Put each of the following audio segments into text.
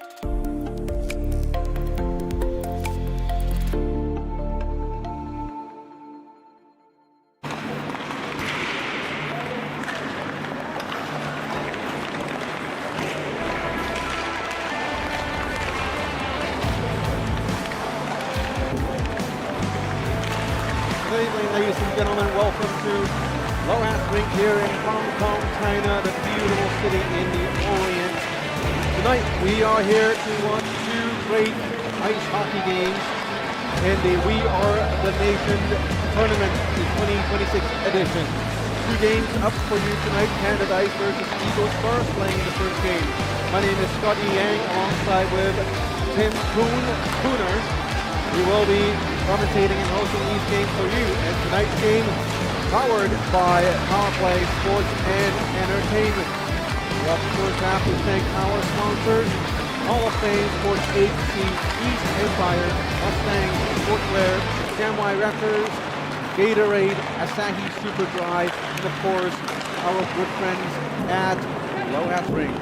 Good evening, ladies and gentlemen. Welcome to Lohat Rink here in Hong Kong, China, the beautiful city in the Orient. Tonight we are here to watch two great ice hockey games in the We Are the Nation tournament, the 2026 edition. Two games up for you tonight: Canada Ice versus Eagles Stars playing the first game. My name is Scotty Yang, alongside with Tim Pooner. We will be commentating and hosting these games for you. And tonight's game powered by Powerplay Sports and Entertainment. We of course have to thank our sponsors: Hall of Fame Sports Agency, East Empire, Mustang Sportswear, Samurai Records, Gatorade, Asahi Superdry, and of course our good friends at Lohat Rink.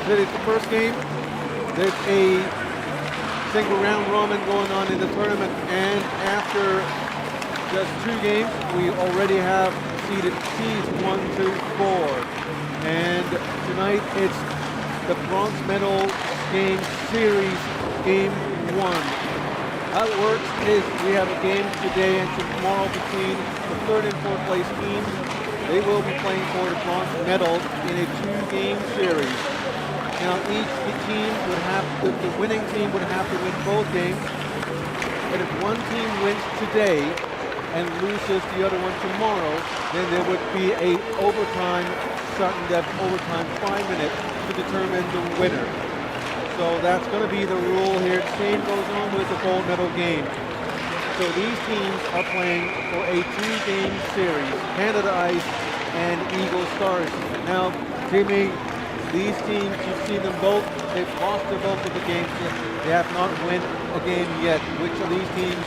It's the first game. There's a single round robin going on in the tournament, and after just two games, we already have seeded Cs 1 through 4. And tonight it's the bronze medal game series, game 1. How it works is we have a game today and tomorrow between the third and fourth place teams. They will be playing for the bronze medal in a 2-game series. Now each team would have, the winning team would have to win both games. But if one team wins today and loses the other one tomorrow, then there would be a overtime, starting that overtime 5 minutes to determine the winner. So that's going to be the rule here. Same goes on with the gold medal game. So these teams are playing for a 2-game series: Canada Ice and Eagle Stars. Now, Jimmy, these teams, you've seen them both. They've lost their both of the games. They have not won a game yet. Which of these teams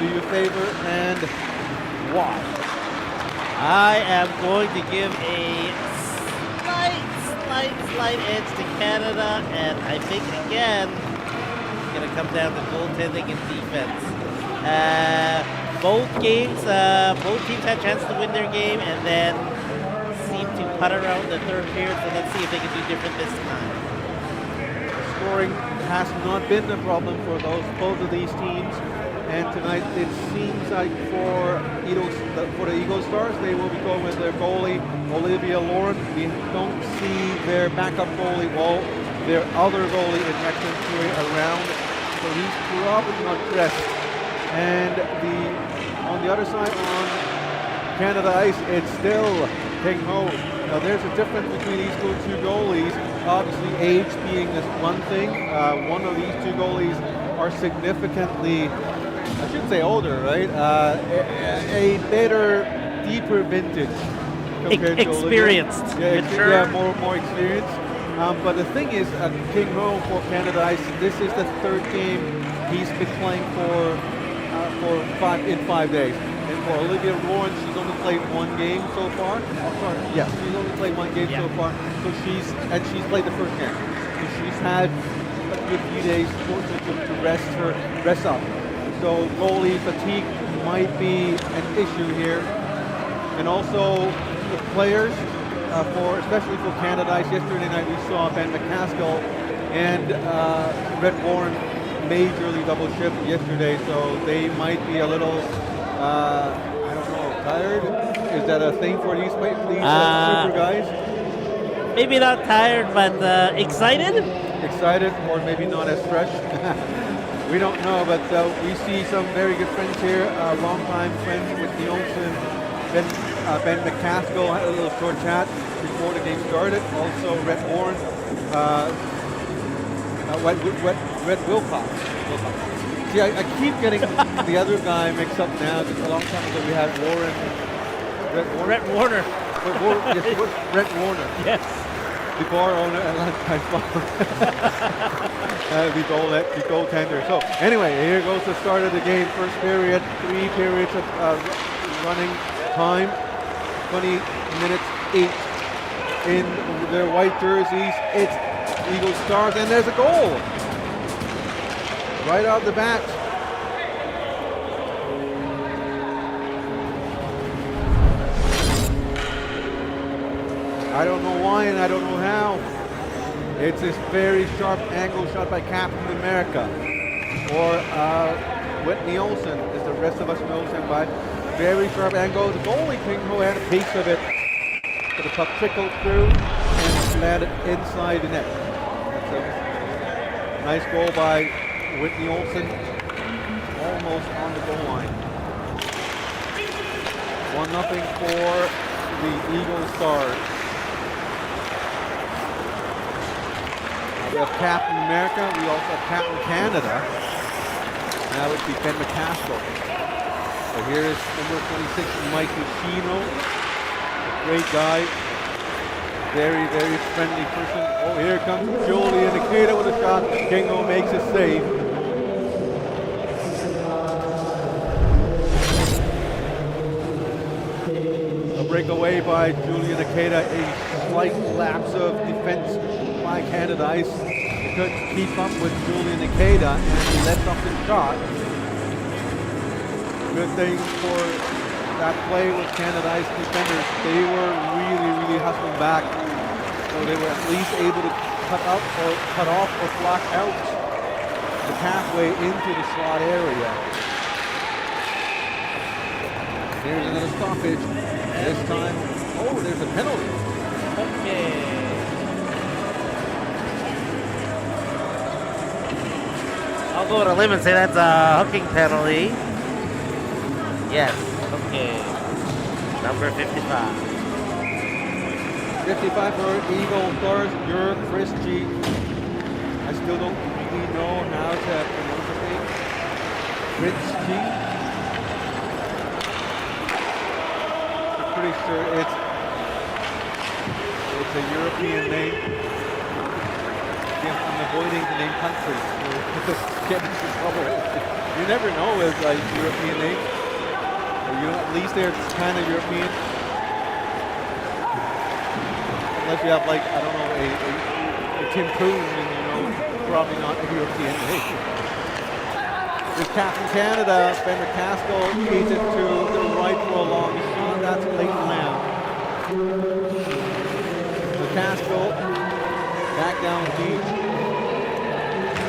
do you favor and why? I am going to give a slight edge to Canada, and I think again it's going to come down to goaltending and defense. Both teams had a chance to win their game, and then to putt around the third period, so let's see if they can do different this time. Scoring has not been the problem for both of these teams, and tonight it seems like for the Eagle Stars, they will be going with their goalie Olivia Lauren. We don't see their backup goalie, their other goalie is Maxim Tui around, so he's probably not dressed. And on the other side, on Canada Ice, it's still Ping Ho. Now there's a difference between these two goalies. Obviously age being this one thing. One of these two goalies are significantly, I shouldn't say older, right? A better, deeper vintage compared to experienced. Yeah, more experienced. But the thing is, King Ho for Canada Ice, this is the third game he's been playing for 5 days. And for Olivia Lawrence, she's only played one game so far. Yes, she's only played one game so far. So she's played the first game. So she's had a good few days to rest up. So goalie fatigue might be an issue here. And also the players, especially for Canada Ice, yesterday night we saw Ben McCaskill and Red Warren majorly double shift yesterday, so they might be a little, I don't know, tired. Is that a thing for these super guys? Maybe not tired, but excited? Excited, or maybe not as fresh. We don't know, but we see some very good friends here, longtime friends with the Olsen. Ben McCaskill had a little short chat before the game started. Also, Red Warren, Red Wilcox. See, I keep getting the other guy mixed up now, because a long time ago we had Warren. Red Warner. Red Warner. Yes. The bar owner at Lunchtime the goaltender. So anyway, here goes the start of the game. First period, 3 periods of running time. 20 minutes 8 in their white jerseys. It's Eagle Stars, and there's a goal right out the bat. I don't know why and I don't know how. It's this very sharp angle shot by Captain America, or Whitney Olsen, as the rest of us knows him by. Very sharp angle. The goalie Pingho had a piece of it, but the puck trickled through and landed inside the net. That's a nice goal by Whitney Olsen, almost on the goal line. 1-0 for the Eagle Stars. We have Captain America. We also have Captain Canada. And that would be Ben McCaskill. So here is number 26, Mike Lucchino. Great guy. Very, very friendly person. Oh, here comes Julian Ikeda with a shot. Kingo makes a save. A breakaway by Julian Ikeda. A slight lapse of defense by Canada Ice. They couldn't keep up with Julian Ikeda, and he lets off the shot. Good thing for that play with Canada Ice defenders. They were really hustling back, so they were at least able to cut off or block out the pathway into the slot area. Here's another stoppage. This time, oh, there's a penalty. Okay. I'll go on a limb and say that's a hooking penalty. Yes. Okay. Number 55. 55 for Eagle Stars. You're Chris G. I still don't really know how to pronounce his name. Chris G. I'm pretty sure it's a European name. I'm avoiding the name country to get into trouble. You never know with like European names. You know, at least they're kind of European. Unless you have like, I don't know, a Tim Coon, and you know, probably not a European name. With Captain Canada, Ben McCaskill feeds it to the right for a long shot. That's a late land. McCaskill back down deep.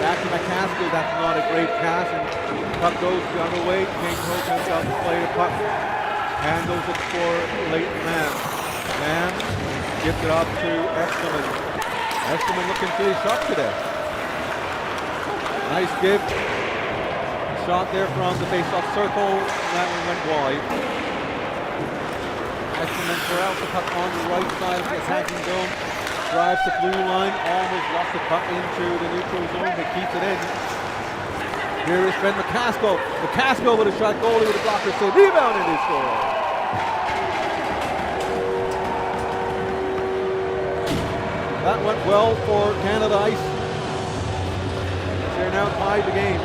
Back to McCaskill. That's not a great pass, and puck goes the other way. King Ho comes out to play the puck. Handles it for Leighton Lamb. Lamb gives it up to Esterman. Esterman looking pretty sharp today. Nice give. Shot there from the face-off circle. That one went wide. Esterman corrals the puck on the right side of the attacking zone. Drives the blue line. Almost lost the puck into the neutral zone, but keeps it in. Here is Ben McCaskill. McCaskill with a shot, goalie with a blocker save. Rebound, and he scores. That went well for Canada Ice. They're now tied the game.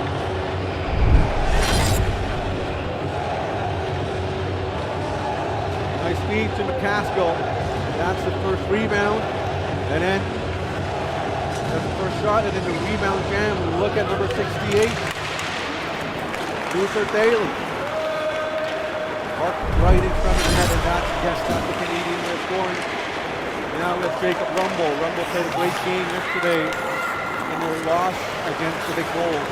Nice feed to McCaskill. That's the first rebound. And then that's the first shot, and then the rebound jam. Look at number 68. Luther Daly. Puck right in front of the net, and that's the Canadian they're scoring. Now with Jacob Rumble. Rumble played a great game yesterday in their loss against the Big Bulls.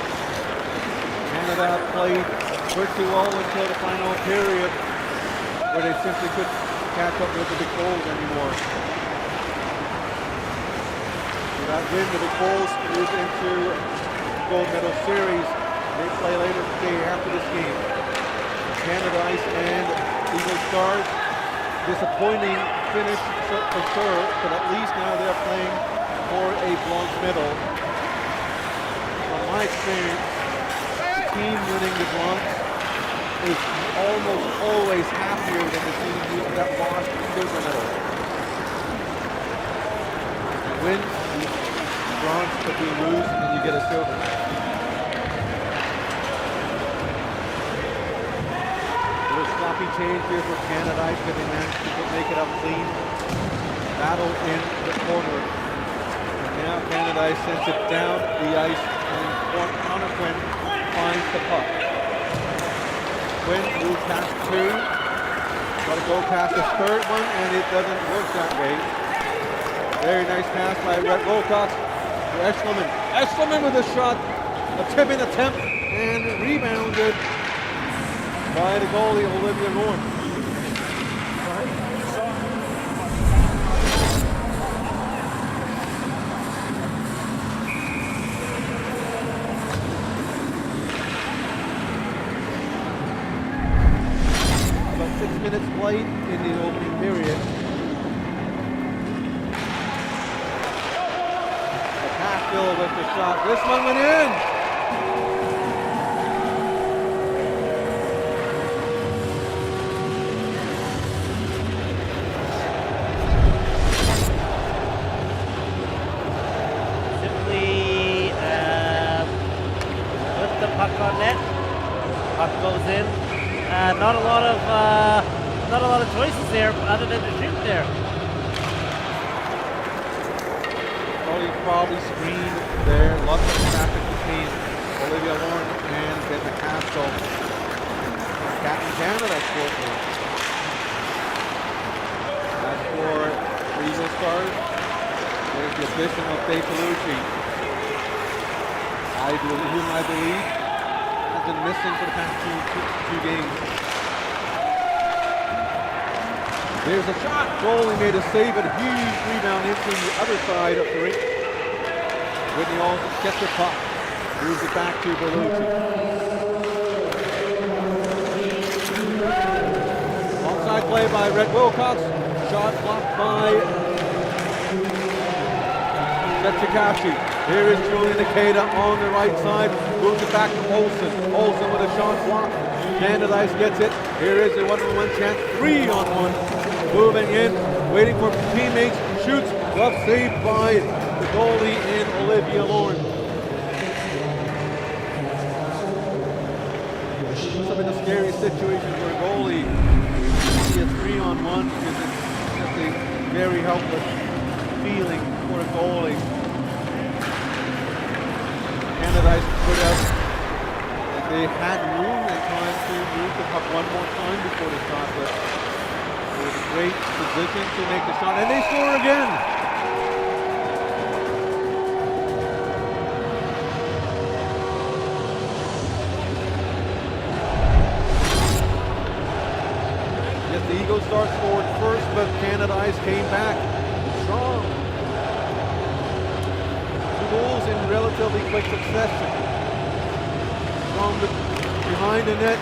Canada played pretty well until the final period, where they simply couldn't catch up with the Big Bulls anymore. With that win, the Big Bulls move into gold medal series. They play later today after this game. Canada Ice and Eagle Stars. Disappointing finish for sure, but at least now they're playing for a bronze medal. From my experience, the team winning the bronze is almost always happier than the team that lost the silver medal. You win bronze, but you lose, and you get a silver. Sloppy change here for Canada Ice, but they managed to make it up clean. Battle in the corner. And now Canada Ice sends it down the ice, and Connor Quinn finds the puck. Quinn moves past two. Got to go past the third one, and it doesn't work that way. Very nice pass by Red Wilcox to Eschleman. Eschleman with a shot, a tipping attempt, and rebounded by the goalie, Olivia Lorne. About 6 minutes played in the opening period. The pass Bill with the shot. This one went in. Puck on net. Puck goes in. Not a lot of choices there, other than to shoot there. Probably screened there. Lots of traffic between Olivia Lorne and Ben McCaskill. Captain Canada scored. As for the Eagle Stars, there's the addition of Dave Palucci, whom I believe has been missing for the past two games. There's a shot. Goalie made a save, but a huge rebound into the other side of the rink. Whitney Olsen gets the puck, moves it back to Berlucci. Onside play by Red Wilcox. Shot blocked by Zetsikashi. Here is Julian Nikeda on the right side. Moves it back to Olsen. Olsen with a shot block. Canada Ice gets it. Here is a 1-on-1 chance. 3-on-1. Moving in, waiting for teammates. Shoots. Glove saved by the goalie in Olivia Lorne. This has been a scary situation for a goalie. He is 3-on-1 because it's just a very helpless feeling for a goalie. Canada Ice put up, and they had room and time to move the puck one more time before the shot, but it was a great position to make the shot, and they score again. Yes, the Eagle Stars scored first, but Canada Ice came back strong. Goals in relatively quick succession. From behind the net,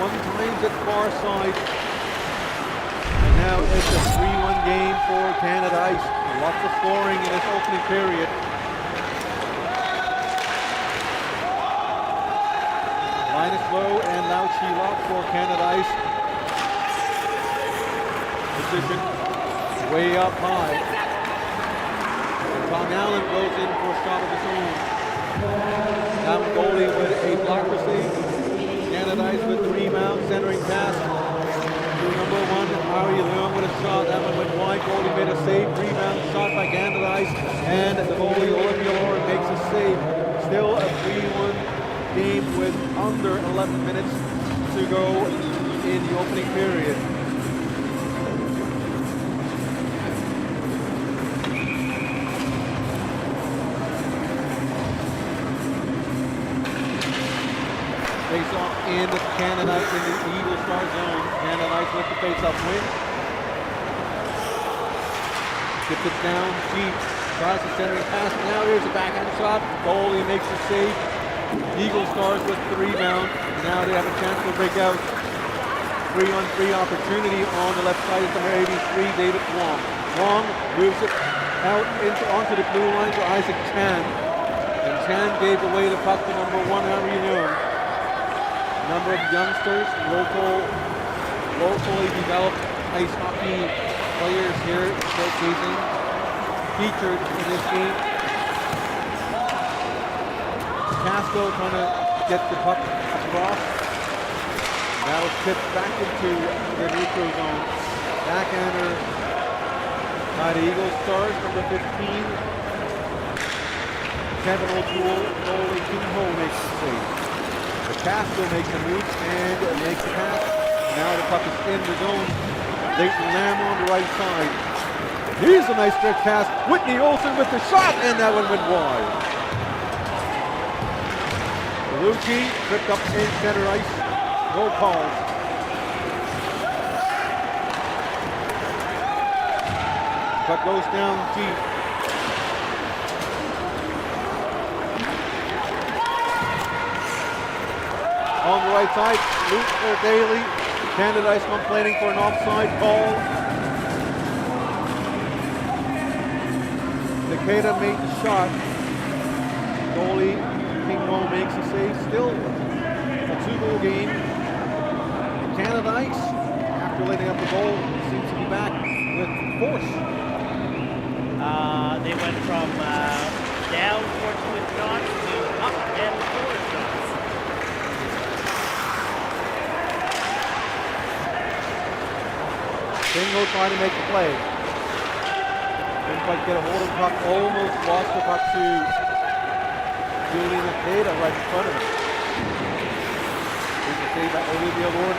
one times at far side. And now it's a 3-1 game for Canada Ice. Lots of scoring in this opening period. Linus Lowe and Lau Chi Lok for Canada Ice. Position way up high. Tom Allen goes in for a shot of his own. Now goalie with a blocker save. Canada Ice with the rebound, centering pass to number one, Harry Leung with a shot. That one went wide. Goalie made a save. Rebound shot by Canada Ice, and the goalie Olivia Lorne makes a save. Still a 3-1 game with under 11 minutes to go in the opening period. Face off in the Canada Ice in the Eagle Star zone. Canada Ice with the face-off win. Gets it down deep. Tries the centering pass. Now here's a backhand shot. Goalie makes the save. Eagle Stars with the rebound. Now they have a chance to break out. 3-on-3 opportunity on the left side of number 83, David Wong. Wong moves it out onto the blue line to Isaac Chan. And Chan gave away the puck to number one, Harry Leung. Number of youngsters, locally developed ice hockey players here showcasing, featured in this game. Casco trying to get the puck across. Now it's tipped back into the neutral zone. Backhander by the Eagle Stars, number 15. Kevin O'Toole, goalie King Ho makes the save. The Castro makes a move and makes the pass. Now the puck is in the zone. Leighton Lamb on the right side. Here's a nice stretch pass. Whitney Olsen with the shot, and that one went wide. Luki tripped up in center ice. No calls. Puck goes down deep. On the right side, Luke Daly. Canada Ice complaining for an offside call. Takeda made the shot. Goalie Kingo makes a save. Still a 2-goal game. Canada Ice, after letting up the goal, seems to be back with force. They went from down 14 with shots to up and 4 shots. Kingo trying to make the play. Didn't quite get a hold of the puck. Almost lost the puck to Julian Takeda right in front of him. You can see that Olivia Lord.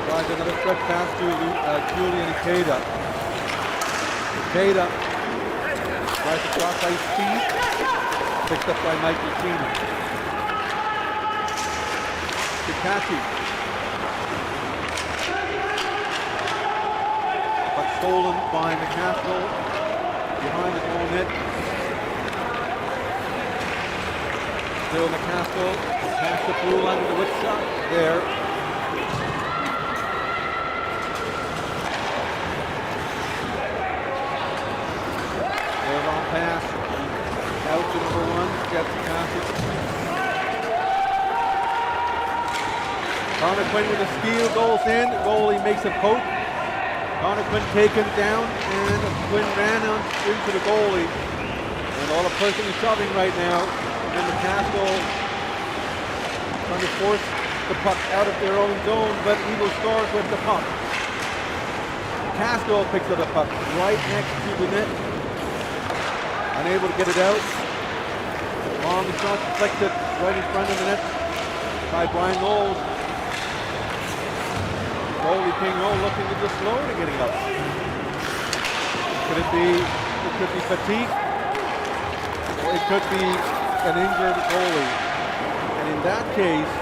Tries another stretch pass to Julian Takeda. Takeda tries to cross ice speed. Picked up by Michael Cena. Kikachi. But stolen by McCaskill behind his own net. Still McCaskill. Pass the blue line with a whip shot. There. Their long pass. Out to number 1. Gets the passage. Connor Quinn with a steal, goes in. Goalie makes a poke. Connor Quinn taken down, and Quinn ran on into the goalie. And all the pushing and shoving right now. And McCaskill trying to force the puck out of their own zone, but Eagle Stars with the puck. McCaskill picks up the puck right next to the net. Unable to get it out. Long shot deflected right in front of the net by Brian Knowles. Goalie King O looking a bit slow to getting up. Could it be fatigue? Or it could be an injured goalie. And in that case,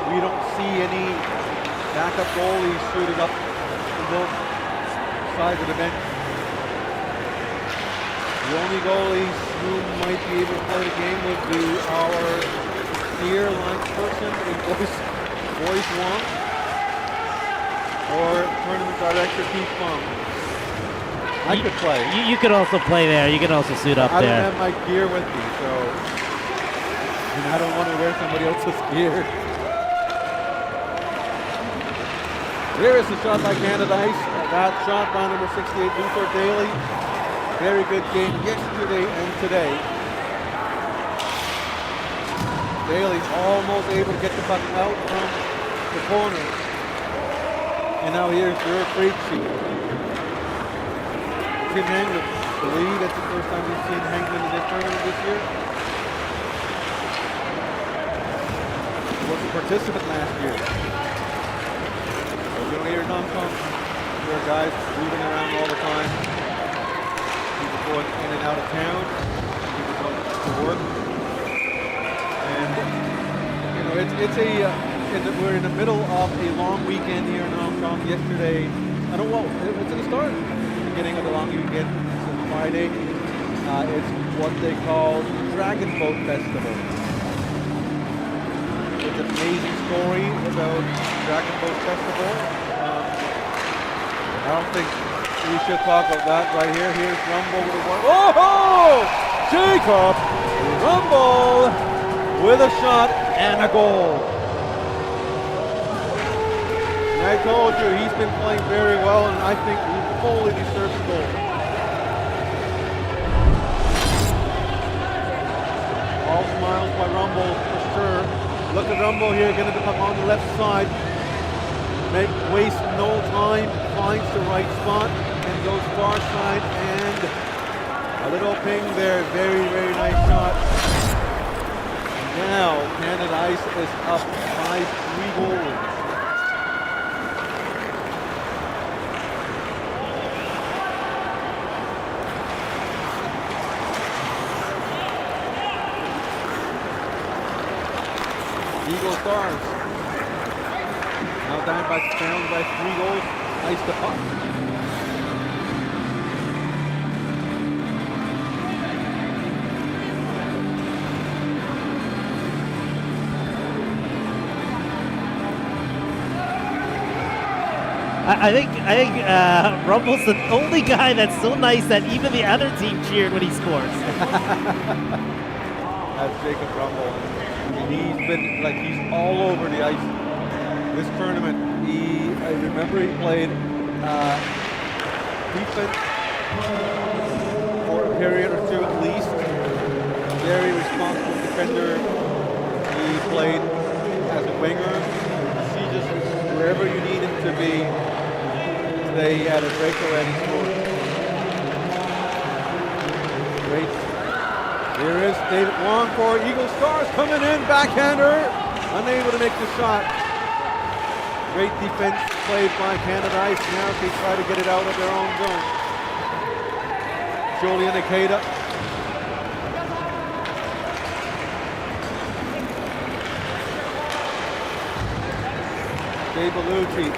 we don't see any backup goalies shooting up on both sides of the bench. The only goalies who might be able to play the game would be our steer line person in Boyce Wong or tournament director Keith Fung. I could play. You could also play there. You can also suit up I there. don't have my gear with me, so and I don't want to wear somebody else's gear. Here is the shot by Canada Ice. That shot by number 68, Luther Daly. Very good game yesterday and today. Daly almost able to get the puck out from the corner. And now here's your Freaksy. Tim Hangman. I believe that's the first time we've seen Hangman in this tournament this year. He was a participant last year. So you don't hear non-com. There are guys moving around all the time. People going in and out of town. People going to work. And, you know, we're in the middle of a long weekend here in Hong Kong. Yesterday, it's the start, the beginning of the long weekend. It's Friday. It's what they call Dragon Boat Festival. It's an amazing story about Dragon Boat Festival. I don't think we should talk about that right here. Here's Rumble with a one. Oh! Jacob Rumble with a shot and a goal. I told you, he's been playing very well, and I think he fully deserves a goal. All smiles by Rumble for sure. Look at Rumble here, getting the puck on the left side. Waste no time, finds the right spot, and goes far side, and a little ping there. Very, very nice shot. Now, Canada Ice is up by 3 goals. Eagle Stars now down by 3 goals. Ice the puck. I think Rumble's the only guy that's so nice that even the other team cheered when he scores. That's Jacob Rumble. He's been like he's all over the ice this tournament. I remember he played defense for a period or two at least. Very responsible defender. He played as a winger. He just wherever you need him to be. Today he had a breakaway and he scored. Great. Here is David Wong for Eagle Stars coming in, backhander, unable to make the shot. Great defense played by Canada Ice. Now they try to get it out of their own zone. Julian Ikeda. Dave Bellucci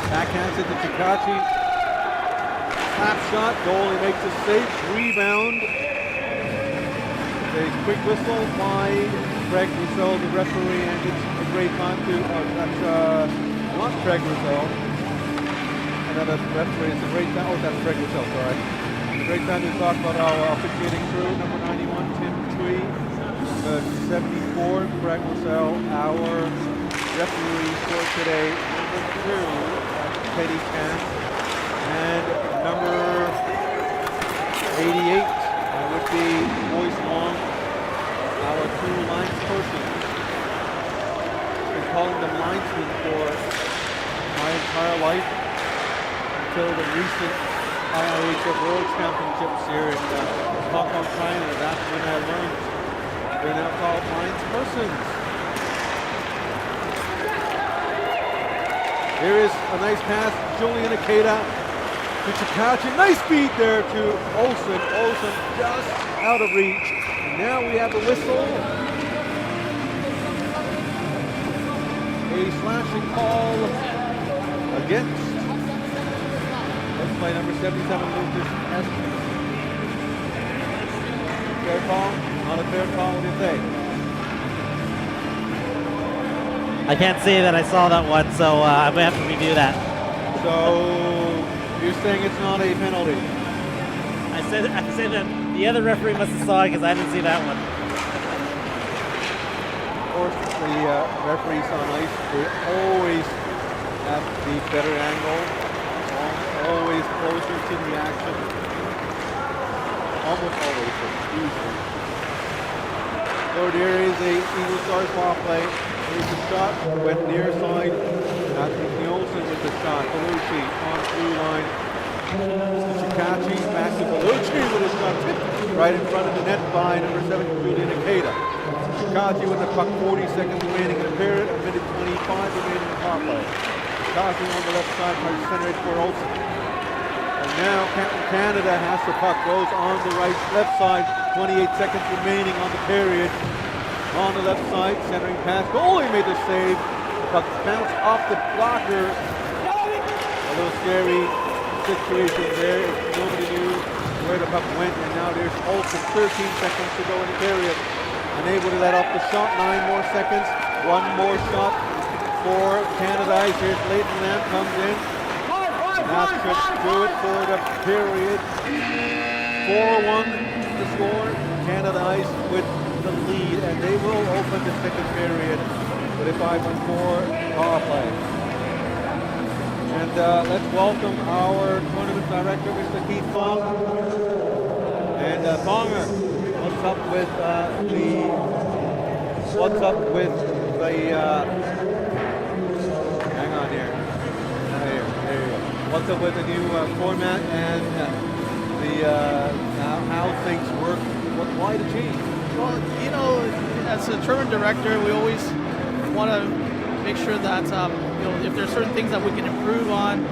backhands it to Chikachi. Slap shot, goalie makes a safe, rebound. A quick whistle by Craig Russell, the referee, and it's a great time to, that's not Craig Russell. Another referee, it's a great time, oh that's Craig Russell, sorry. It's a great time to talk about our officiating crew, number 91, Tim Tree, 74, Craig Russell, our referee for today, number 2, Teddy Chan, and number 88, would be Boyce Long, our 2 linespersons. I've been calling them linesmen for my entire life until the recent IIHF World Championships here in Hong Kong, China. That's when I learned they're now called linespersons. Here is a nice pass, Julian Ikeda. Chikachi, nice beat there to Olsen. Olsen just out of reach. And now we have the whistle. A slashing call against. Let's play number 77, Lucas Estes. Fair call? Not a fair call, what do you think? I can't say that I saw that one, so I'm going to have to review that. So, you're saying it's not a penalty? I said that the other referee must have saw it because I didn't see that one. Of course, the referees on ice, they always have the better angle, always closer to the action. Almost always, but usually. So there is a Eagle Stars power play. Here's the shot, went near side. Anthony Olsen with the shot. Bellucci on through line. Chikachi back to Bellucci with a shot tipped right in front of the net by number 7, Julian Ikeda. Chikachi with the puck, 40 seconds remaining in the period, a minute 25 remaining in the power play. Chikachi on the left side, tries to center it for Olsen. And now Canada has the puck, goes on the left side, 28 seconds remaining on the period. On the left side, centering pass, goalie made the save. Puck bounced off the blocker. A little scary situation there. Nobody knew where the puck went, and now there's Olsen. 13 seconds to go in the period. Unable to let off the shot. 9 more seconds. One more shot for Canada. Here's Leighton Lamb comes in. That should do it for the period. 4-1 the score. Canada Ice with the lead, and they will open the second period with a 5-on-4 power play. And let's welcome our tournament director, Mr. Keith Fong. And Fonger, what's up with hang on here. There you go. What's up with the new format and how things work? Why the change? Well, you know, as a tournament director, we always want to make sure that if there's certain things that we can improve on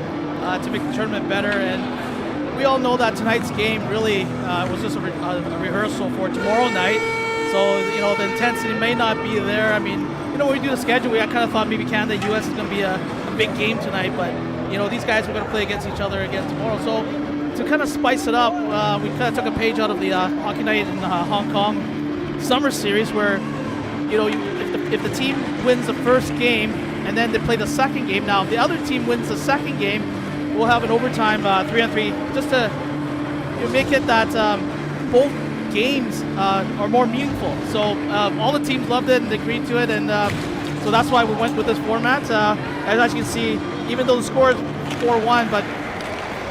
to make the tournament better. And we all know that tonight's game really was just a rehearsal for tomorrow night. So the intensity may not be there. I mean, when we do the schedule, I kind of thought maybe Canada US is going to be a big game tonight, but these guys were going to play against each other again tomorrow. So to kind of spice it up, we kind of took a page out of the Hockey Night in Hong Kong Summer Series, where if the team wins the first game and then they play the second game, now if the other team wins the second game, we'll have an overtime 3-on-3, just to make it that both games are more meaningful. So all the teams loved it and agreed to it, and so that's why we went with this format. As you can see, even though the score is 4-1, but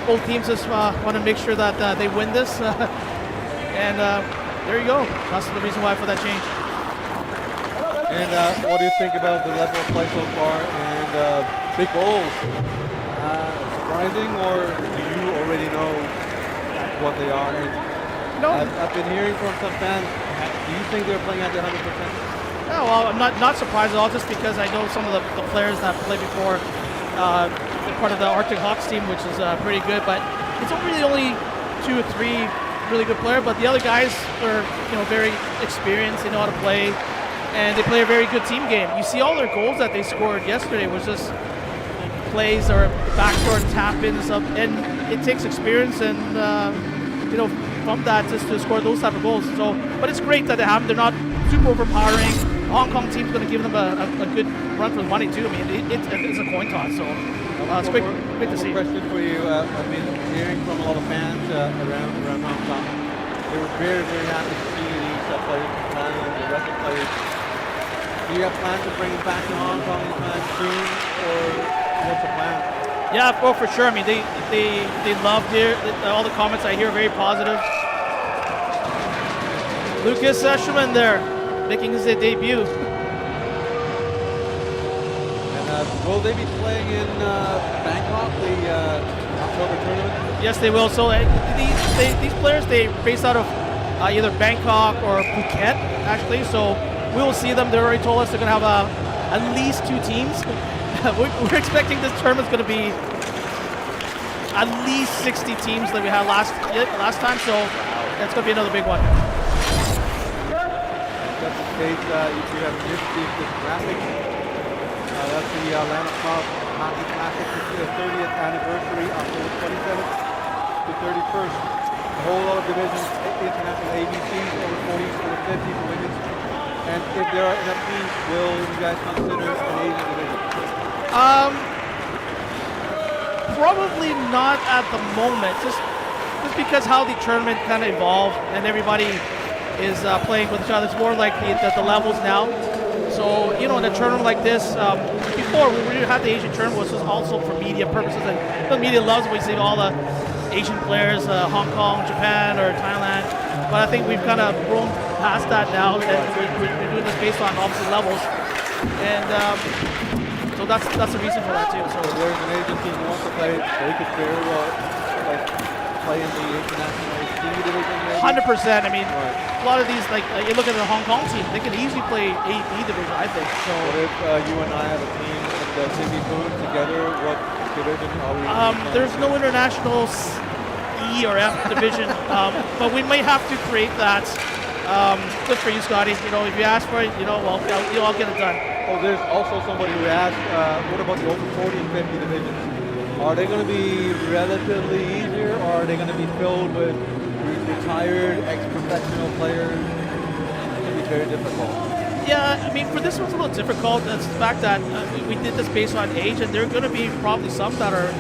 both teams just want to make sure that they win this. And there you go. That's the reason why for that change. And what do you think about the level of play so far and big goals? Surprising, or do you already know what they are? And No, I've been hearing from some fans. Do you think they're playing at the 100%? no, well, I'm not surprised at all, just because I know some of the players that played before. They're part of the Arctic Hawks team, which is pretty good, but it's really only 2 or 3 really good players. But the other guys are very experienced. They know how to play, and they play a very good team game. You see all their goals that they scored yesterday was just plays or backdoor tap-ins, and it takes experience and from that just to score those type of goals. So, but it's great that they have them. They're not super overpowering. The Hong Kong team's going to give them a good run for the money too. I mean, it's a coin toss. So it's great to see. Question for you. I've been hearing from a lot of fans around Hong Kong. They were very, very happy to see these players from Thailand, the rest of the players. Do you have plans to bring them back to Hong Kong anytime soon, or what's the plan? Yeah, well, for sure. I mean, they loved it. All the comments I hear are very positive. Lucas Escherman there, making his debut. And will they be playing in Bangkok, the October tournament? Yes, they will. So these players, they based out of either Bangkok or Phuket, actually. So we will see them. They already told us they're going to have at least 2 teams. We're expecting this tournament's going to be at least 60 teams that we had last time. So it's going to be another big one. That's the case. If you have missed this graphic, that's the Landmark Hockey Classic. This is the 30th anniversary, October 27th to 31st. A whole lot of divisions, international ABCs, over 40s, over 50s for women's. And if there are enough teams, will you guys consider an Asian division? Probably not at the moment, just because how the tournament kind of evolved and everybody is playing with each other. It's more like the levels now. So, in a tournament like this, before we had the Asian tournament, which was also for media purposes, and the media loves when we see all the Asian players, Hong Kong, Japan, or Thailand. But I think we've kind of grown past that now, and we're doing this based on obviously levels. And so that's the reason for that too. So if there's an Asian team who wants to play, they could very well play in the international C division. 100%. I mean, right. A lot of these, like you look at the Hong Kong team, they can easily play A, B division, I think. So what if you and I have a team in the Sydney Boom together? What division are we? There's no international E or F division, but we may have to create that. Good for you, Scotty. If you ask for it, well, I'll get it done. Oh, there's also somebody who asked, what about the over 40 and 50 divisions? Are they going to be relatively easier, or are they going to be filled with retired ex-professional players? It's going to be very difficult. Yeah, I mean, for this one's a little difficult. It's the fact that we did this based on age, and there are going to be probably some that are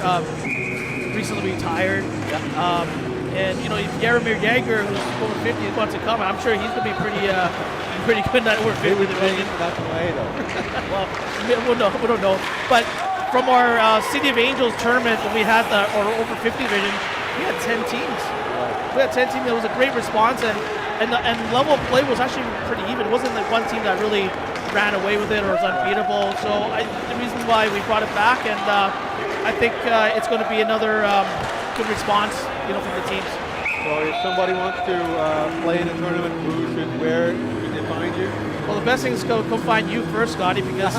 recently retired. Yeah. And if Jaromir Jagr, who's over 50, wants to come, I'm sure he's going to be pretty good in that over 50 division. International A, though. Well, we don't know. But from our City of Angels tournament when we had our over 50 division, we had 10 teams. We had 10 teams. It was a great response, and level of play was actually pretty even. It wasn't like one team that really ran away with it or was unbeatable. So the reason why we brought it back, and I think it's going to be another good response, from the teams. So if somebody wants to play in a tournament, where should they find you? Well, the best thing is to come find you first, Scotty, because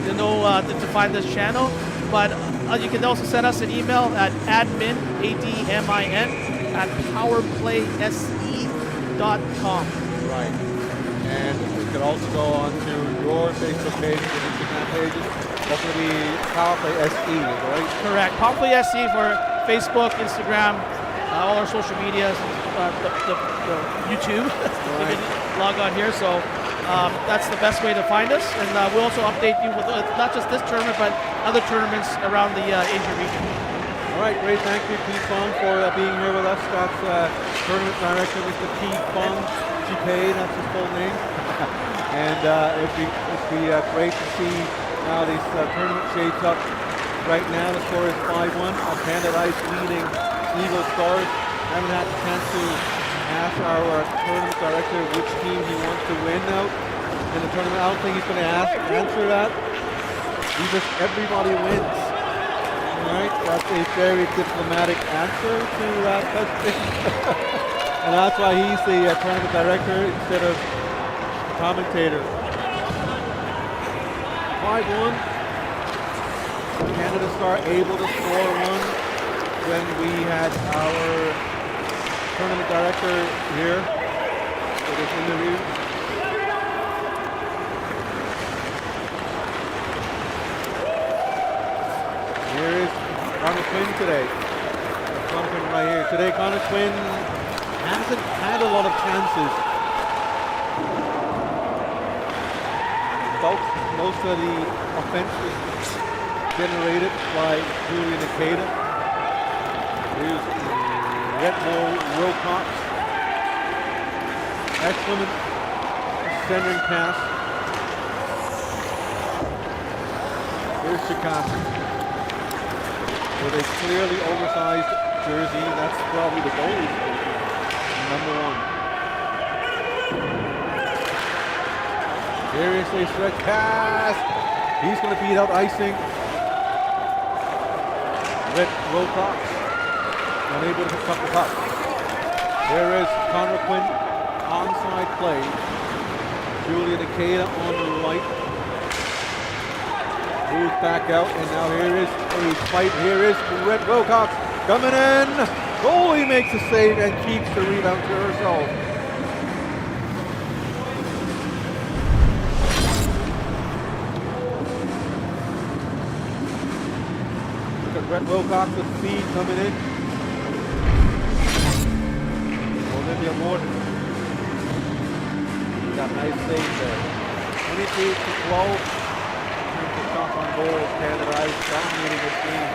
to find this channel. But you can also send us an email at admin, ADMIN, at powerplayse.com. Right. And you can also go on to your Facebook page and Instagram pages. That's going to be Powerplay SE, right? Correct. Powerplay SE for Facebook, Instagram, all our social medias, the YouTube. Right. You can log on here. So that's the best way to find us. And we'll also update you with not just this tournament, but other tournaments around the Asia region. All right, great. Thank you, Pete Fong, for being here with us. That's tournament director, Mr. Pete Fong. Chipay, that's his full name. And it'd be great to see how this tournament shapes up. Right now, the score is 5-1. Canada Ice leading Eagle Stars. Haven't had the chance to ask our tournament director which team he wants to win out in the tournament. I don't think he's going to answer that. He just, everybody wins. All right, that's a very diplomatic answer to that question. And that's why he's the tournament director instead of commentator. 5-1. Canada Star able to score one when we had our tournament director here for this interview. Here is Connor Quinn today. Connor Quinn right here. Today Connor Quinn hasn't had a lot of chances. Most of the offense was generated by Julian Ikeda. Here's Retmo Wilcox. Excellent centering pass. Here's Chicago with a clearly oversized jersey. That's probably the goalie's jersey, number 1. Here is a stretch pass. He's going to beat out icing. Red Wilcox unable to pick up the puck. There is Connor Quinn, onside play. Julian Ikeda on the right. Moves back out, and now here is a fight. Here is Red Wilcox coming in. Goalie makes a save and keeps the rebound to herself. Look at Red Wilcox with speed coming in. Olivia Morton. Got a nice save there. 22-12. Shots on goal, Canada Ice dominating this game.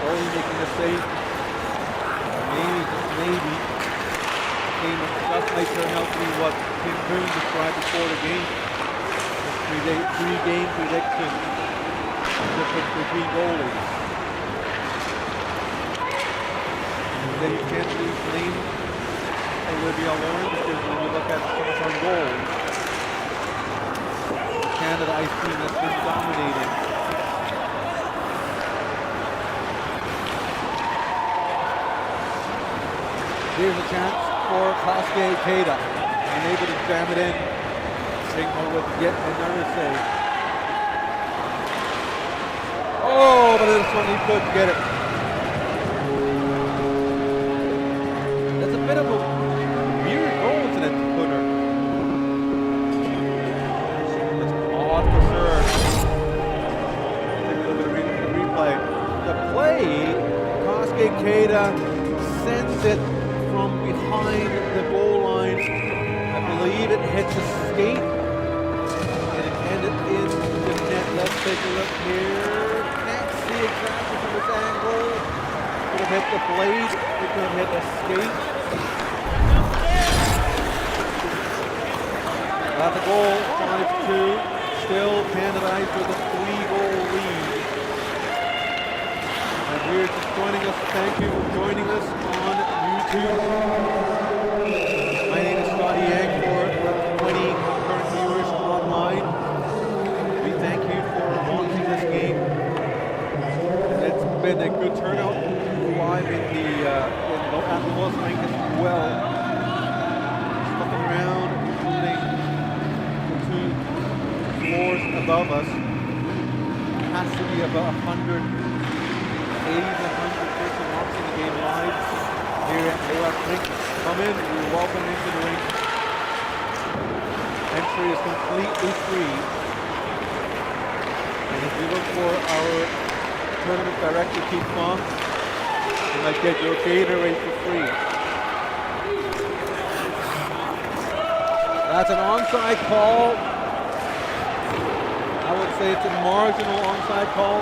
Goalie making a save. Maybe game just might turn out to be what Tim Coon described before the game. Three-game prediction. Difference between goalies. And then you can't really blame Olivia Lauren, because when you look at shots on goal, Canada Ice team has been dominating. Here's a chance for Kosuke Ikeda, unable to jam it in. Signal with yet another save. Oh, but this one he couldn't get it. That's a bit of a weird goal to the footer. It's off the serve. Take a little bit of replay. The play, Kosuke Ikeda sends it from behind the goal line. I believe it hits a skate and it ended in the net. Let's take a look here. Can't see exactly from this angle. Could have hit the blade. It could have hit a skate. the goal, 5-2. Still Canada Ice with a 3-goal lead. And if you're just joining us, thank you for joining us on YouTube. My name is Scotty Yang for 20 current viewers online. We thank you for watching this game. It's been a good turnout live at the Los Angeles as well. Looking around, including the two floors above us. It has to be about 180 to 100 person watching the game live here at AOF Rink. Come in, you're welcome into the rink. Entry is completely free. And if you look for our tournament director, Keith Fong, you might get your Gatorade for free. That's an onside call. I would say it's a marginal onside call.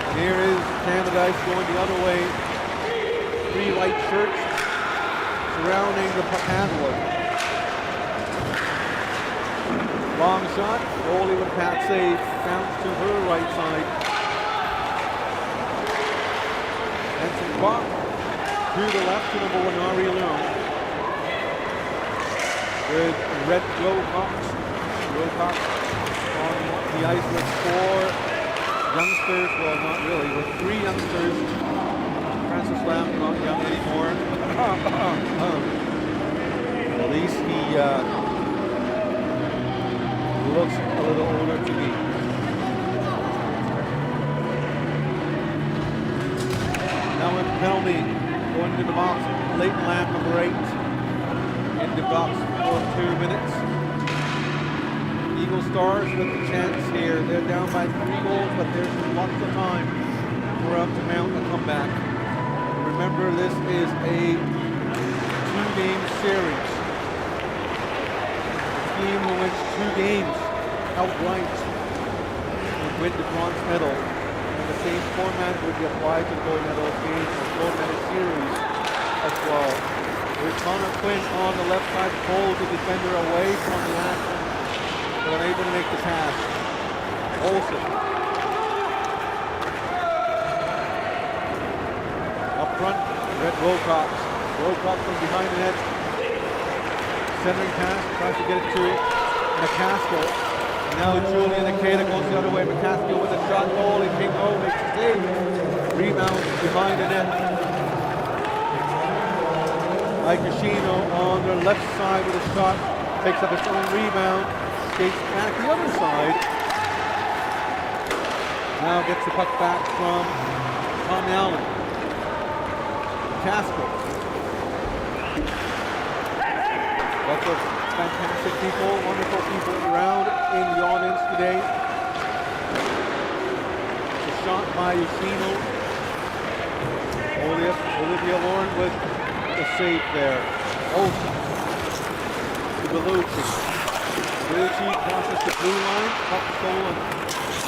And here is Canada Ice going the other way. 3 white shirts surrounding the puck handler. Long shot, goalie with Pat save, bounce to her right side. And some puck to the left to number 1, Ari Leung. With Red Wilcox. Wilcox on the ice with 4 youngsters, well not really, with 3 youngsters. Francis Lamb not young anymore. At least he looks a little older to me. Now with penalty going to the box, Leighton Lamb number 8 in the box for 2 minutes. Eagle Stars with a chance here. They're down by 3 goals, but there's lots of time for them to mount a comeback. Remember, this is a 2-game series. The team who wins 2 games outright would win the bronze medal. And the same format would be applied to the gold medal game or gold medal series as well. There's Connor Quinn on the left side, pulls the defender away from the action, but unable to make the pass. Olsen. Up front, Red Wilcox. Wilcox from behind the net. Centering pass, tries to get it to McCaskill. Now Julian Akeda goes the other way. McCaskill with a shot goal. And Kingo makes a save. Rebound behind the net. Mike Yoshino on the left side with a shot. Takes up his own rebound. Skates back the other side. Now gets the puck back from Tom Allen. Casco. Lots of fantastic people, wonderful people around in the audience today. A shot by Yoshino. Olivia Lauren with the save there. Olsen to Bellucci. Bellucci crosses the blue line, puck stolen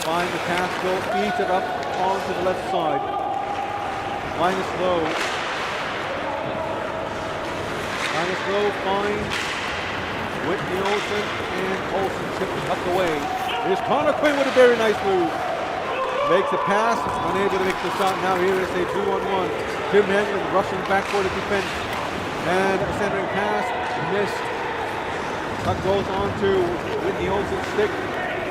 by McCaskill, feeds it up onto the left side. Linus Lowe. Linus Lowe finds Whitney Olsen, and Olsen chips the puck away. Here's Connor Quinn with a very nice move. Makes a pass, unable to make the shot. Now here is a 2-on-1. Tim Henry rushing back for the defense. And a centering pass, missed. Puck goes on to Whitney Olsen's stick.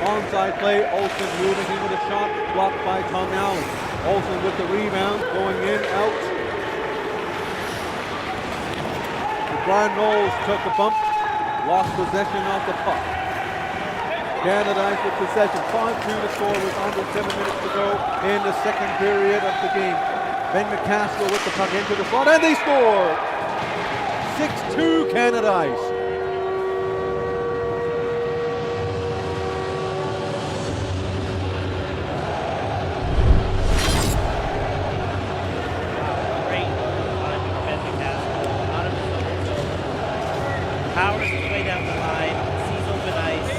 Onside play, Olsen moving in with a shot, blocked by Tom Allen. Olsen with the rebound, going in, out. Brian Knowles took a bump, lost possession of the puck. Canada Ice with possession, 5-2 to score with under 7 minutes to go in the second period of the game. Ben McCaskill with the puck into the slot, and they score! 6-2 Canada Ice. Powers his way down the line, sees open ice,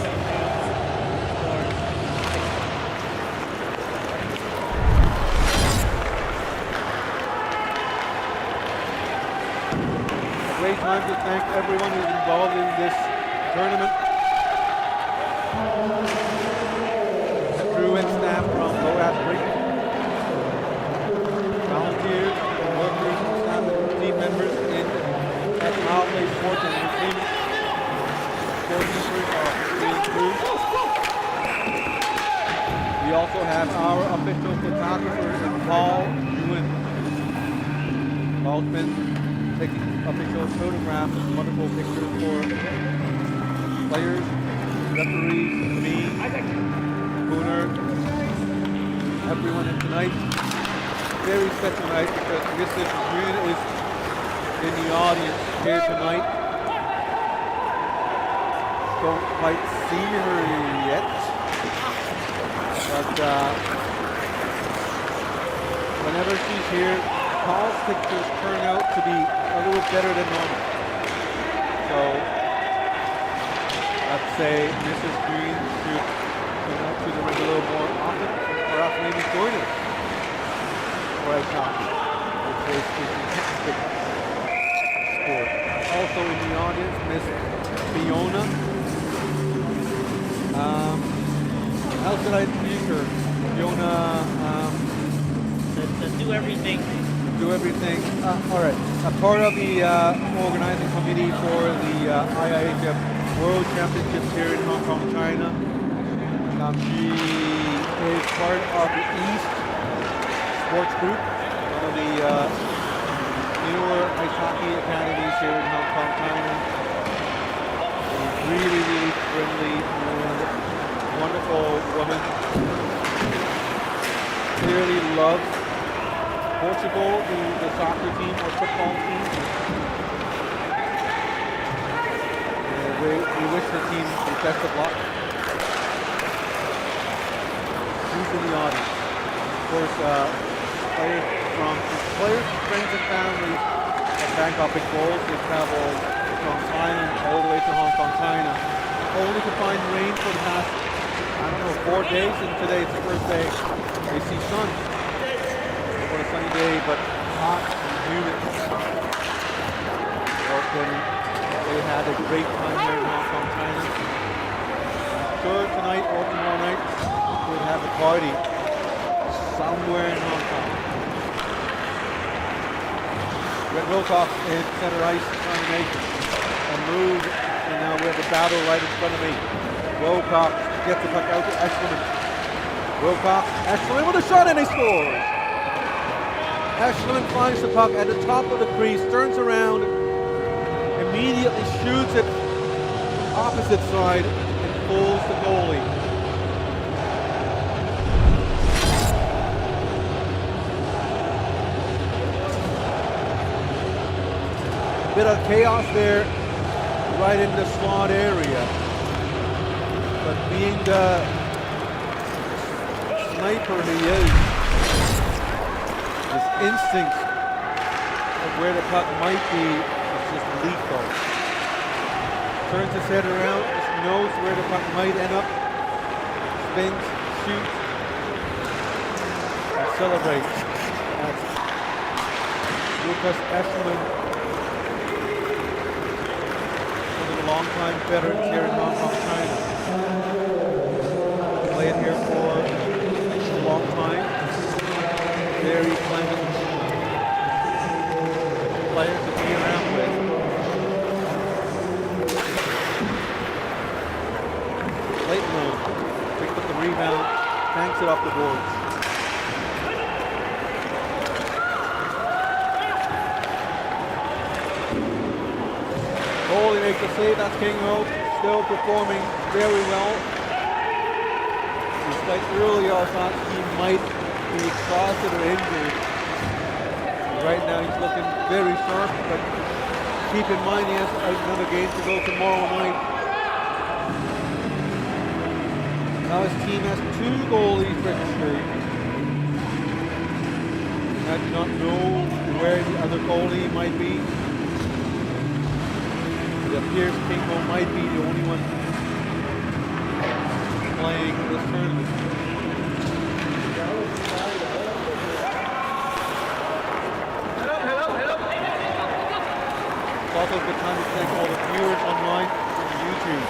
scores. great time to thank everyone who's involved in this tournament. The crew and staff from Loat Creek, volunteers, and workers, and staff and team members at Mildly Sports and Entertainment, coordinators of the crew. We also have our official photographer, Paul Ewan. Paul's been taking official photographs and wonderful pictures for players, referees, me, Booner, everyone. And tonight, very special night because Mrs. Green is in the audience here tonight. Don't quite see her yet, but whenever she's here, Paul's pictures turn out to be a little better than normal. So I'd say Mrs. Green should come out to the ring a little more often, or perhaps maybe join us for a topic, which is fantastic sport. Also in the audience, Miss Fiona. How should I introduce her? Fiona. Do everything. Do everything. All right. A part of the organizing committee for the IIHF World Championships here in Hong Kong, China. She is part of the East Sports Group, one of the newer ice hockey academies here in Hong Kong, China. A really, really friendly and wonderful woman. Clearly loves Portugal, the soccer team or football team. We wish the team the best of luck. Who's in the audience? Of course, players, friends, and families of Bangkok Big Bulls. They travel from Thailand all the way to Hong Kong, China, only to find rain for the past, 4 days, and today it's the first day they see sun. For a sunny day, but hot and humid. They had a great time here in Hong Kong, China. I'm sure tonight or tomorrow night we'll have a party somewhere in Hong Kong. Red Wilcox in center ice trying to make a move, and now we have a battle right in front of me. Wilcox gets the puck out to Eshelman. Wilcox, Eshelman with a shot, and he scores! Eshelman finds the puck at the top of the crease, turns around, immediately shoots it opposite side, and fools the goalie. Bit of chaos there, right in the slot area. But being the sniper he is, his instinct of where the puck might be is just lethal. Turns his head around, just knows where the puck might end up, spins, shoots, and celebrates. That's Lucas Eshelman, one of the longtime veterans here in Hong Kong, China. Played here for a long time. Very pleasant player to be around with. Late move, picked up the rebound, tanks it off the boards. Goalie makes a save, that's King Hope, still performing very well. Despite earlier I thought he might be exhausted or injured. Right now he's looking very sharp, but keep in mind he has another game to go tomorrow night. Now his team has 2 goalies registered. I do not know where the other goalie might be. It appears Kingo might be the only one playing this tournament. also a good time to thank all the viewers online on YouTube.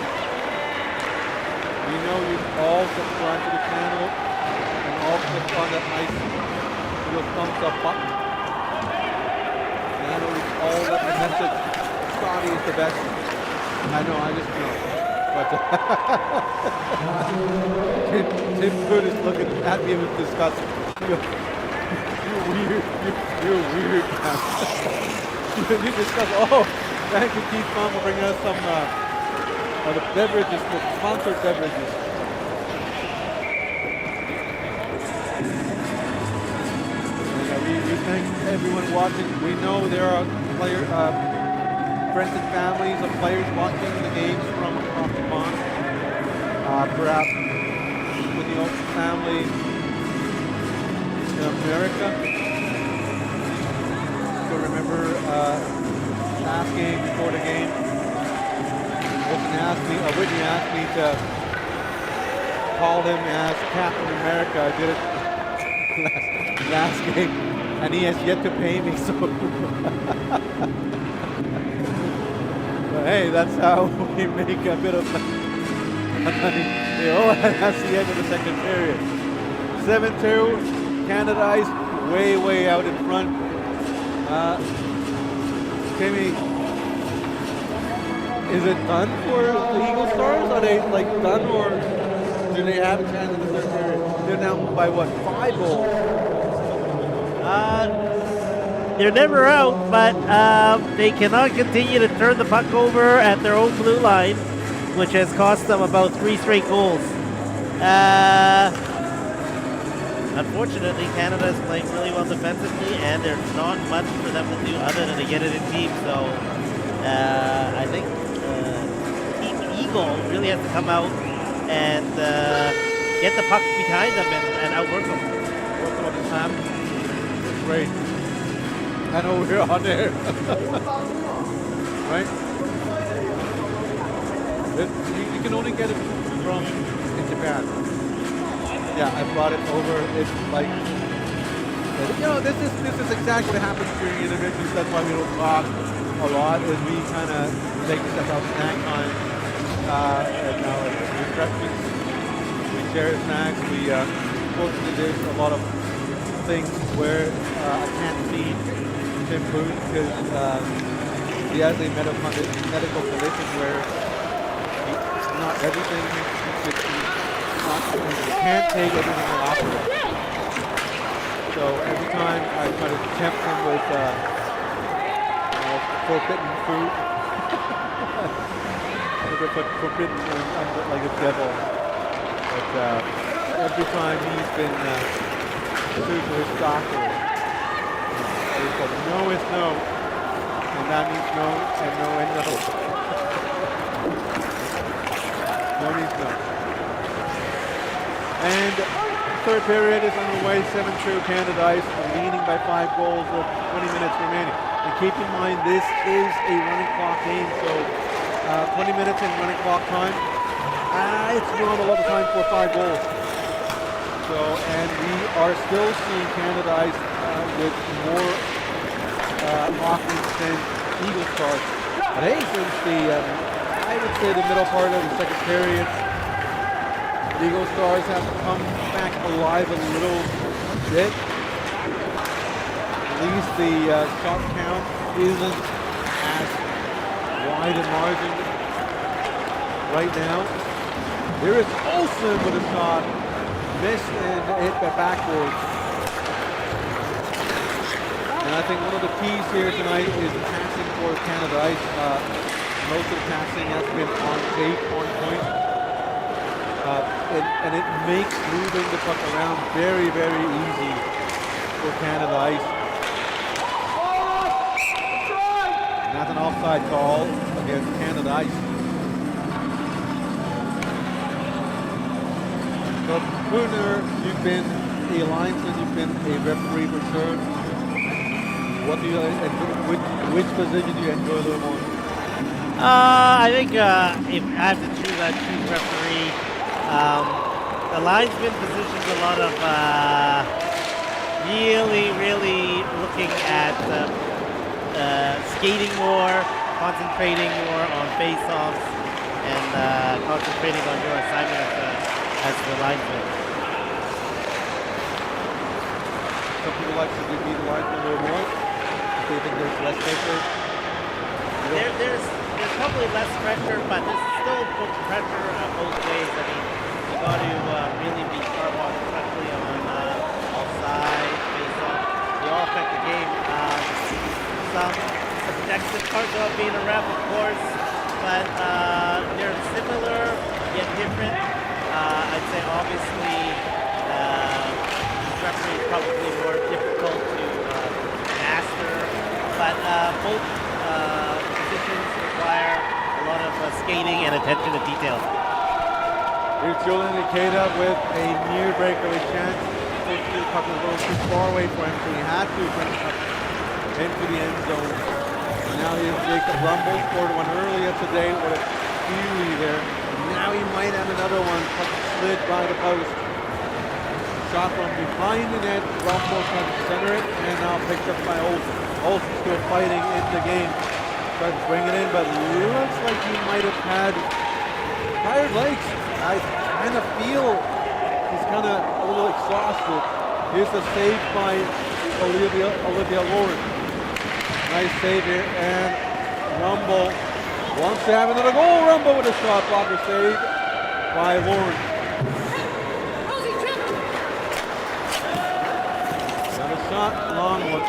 We know you all subscribe to the channel and all click on that nice little thumbs up button. And I know it's all that the message, Scotty is the best. I know, I just know. But Tim Good is looking at me with disgust. You're weird. You're weird. You discuss. Oh, thank you, Keith Fun, for bringing us some the beverages, the sponsored beverages. And, we thank everyone watching. We know there are friends and families of players watching the games from across the pond. Perhaps with the Olsen family in America. So remember last game, before the game, Whitney asked me to call him as Captain America. I did it last game, and he has yet to pay me, so but hey, that's how we make a bit of money. Oh, that's the end of the second period. 7-2, Canada Ice way out in front. Timmy, is it done for the Eagle Stars? Are they like done, or do they have a chance in the third period? They're now by what, 5 goals? They're never out, but they cannot continue to turn the puck over at their own blue line, which has cost them about 3 straight goals. Unfortunately, Canada is playing really well defensively, and there's not much for them to do other than to get it in deep. So I think Team Eagle really has to come out and get the puck behind them and outwork them. Work on the snap. Great. I know we're on there. Right? You can only get it from in Japan. Yeah, I brought it over. It's like, this is exactly what happens during intermissions. That's why we don't talk a lot. Is we kind of take stuff out snack time, and now it's refreshments. We share snacks. We fortunately there's a lot of things where I can't feed Tim Booth because he has a medical condition where not everything you can't take everything off of it. So every time I try to tempt him with forbidden food, I put forbidden like a devil. But every time he's been true to his doctor, he said no is no, and that means no, and no and no. No means no. And third period is underway, 7-2 Canada Ice, leading by 5 goals with 20 minutes remaining. And keep in mind, this is a running clock game, so 20 minutes in running clock time. It's not a lot of time for 5 goals. So, and we are still seeing Canada Ice with more offense than Eagle Stars. But hey, since I would say the middle part of the second period, the Eagle Stars have come back alive a little bit. At least the shot count isn't as wide a margin right now. There is Olsen with a shot, missed and hit backwards. And I think one of the keys here tonight is passing for Canada Ice. Most of the passing has been on tape, on point. And it makes moving the puck around very, very easy for Canada Ice. And that's an offside call against Canada Ice. So, Pooner, you've been a linesman, you've been a referee for sure. What do you which position do you enjoy a little more? I think if I have to choose, I'd choose referee. The linesman position's a lot of really looking at skating more, concentrating more on face-offs and concentrating on your assignment as the linesman. Some people like to be the linesman a little more. They think there's less pressure. There's probably less pressure, but there's still pressure both ways. I mean, you got to really be sharp on, especially on offside, face-off. They all affect the game. Some subjective parts about being a ref, of course, but they're similar yet different. I'd say obviously referee is probably more difficult to master, but both positions require a lot of skating and attention to detail. Here's Julian Ikeda with a near breakaway chance. Unfortunately, the puck was a little too far away for him, so he had to bring it up into the end zone. Now he has Jacob Rumble, scored one earlier today with a beauty there. Now he might have another one. Puck slid by the post. Shot from behind the net. Rumble trying to center it, and now picked up by Olsen. Olsen still fighting in the game. Tries to bring it in, but looks like he might have had tired legs. I kind of feel he's kind of a little exhausted. Here's a save by Olivia Lauren. Nice save here, and Rumble wants to have another goal. Rumble with a shot blocker save by Lauren. Another shot, long one.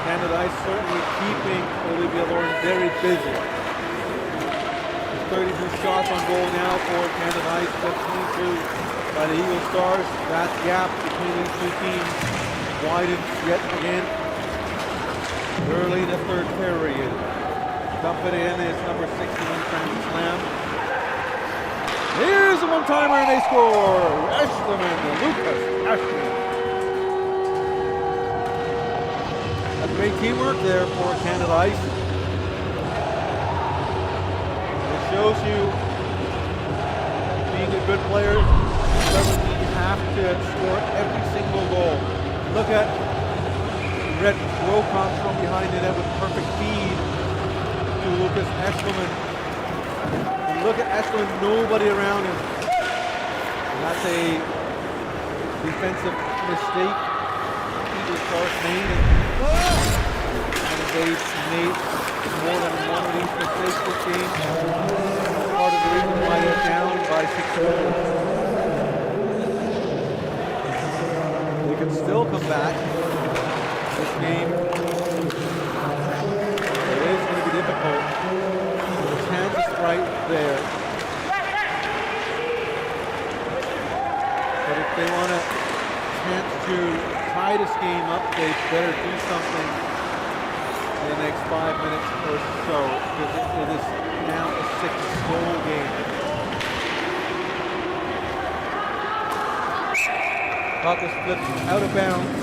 Canada Ice certainly keeping Olivia Lauren very busy. 32 shots on goal now for Canada Ice, 22 by the Eagle Stars. That gap between these two teams widens yet again early in the third period. Dumping in is number 61, Francis Lamb. Here's a one-timer and they score! Ashleman, Lucas Ashleman. That's great teamwork there for Canada Ice. It shows you being a good player doesn't mean you have to score every single goal. Look at Red Wilcox from behind the net with perfect feed to Lucas Ashleman. And look at Ashleman, nobody around him. And that's a defensive mistake. Eagle Stars made it. And they've made more than one of these mistakes this game. Part of the reason why they're down by 6 goals. They can still come back. This game, it is going to be difficult. The chance is right there. But if they want a chance to tie this game up, they better do something in the next 5 minutes or so, because it is now a 6-goal game. Puck is flipped out of bounds.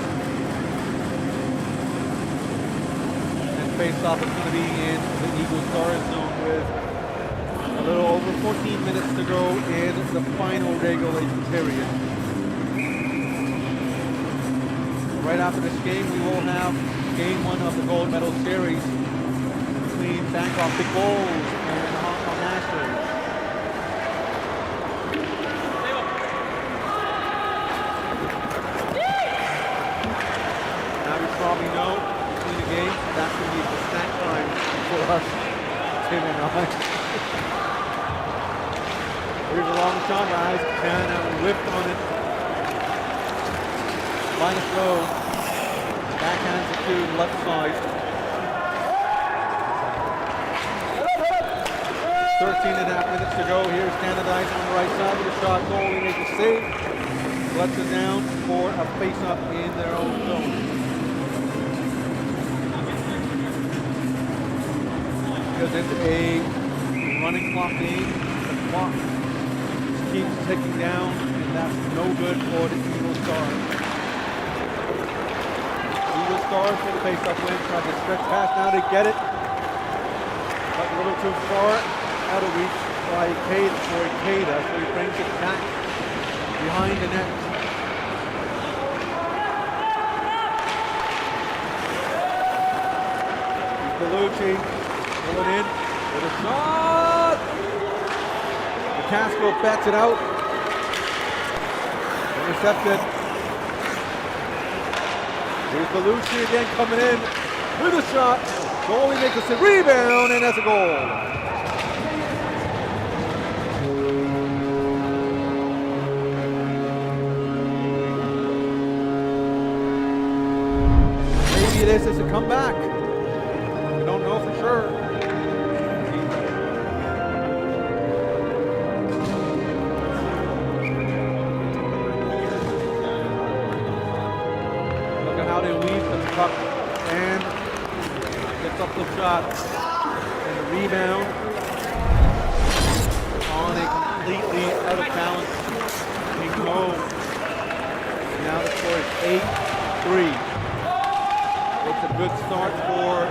Face-off is going to be in the Eagle Stars zone with a little over 14 minutes to go in the final regulation period. Right after this game, we will have game 1 of the gold medal series between Bangkok Big Bulls and Hong Kong Masters. Now you probably know game, that can be the snack time for us, Tim and I. Here's a long shot, guys. Can have whipped on it. Minus low. Backhands it to the left side. 13.5 minutes to go. Here's Canada Ice on the right side with a shot goal. He makes a save. Lets it down for a face-up in their own zone. Because it's a running clock game, the clock just keeps ticking down, and that's no good for the Eagle Stars. Eagle Stars for the face-up win, try to stretch pass now to get it, but a little too far out of reach by Ikeda, so he brings it back behind the net. Bellucci Going in with a shot. McCaskill bats it out. Intercepted. Here's Belushi again coming in with a shot. Goalie makes a rebound, and that's a goal. Maybe this is a comeback. We don't know for sure. Look at how they weave the puck and gets up the shot and a rebound on a completely out of balance King Mo. Now the score is 8-3. It's a good start for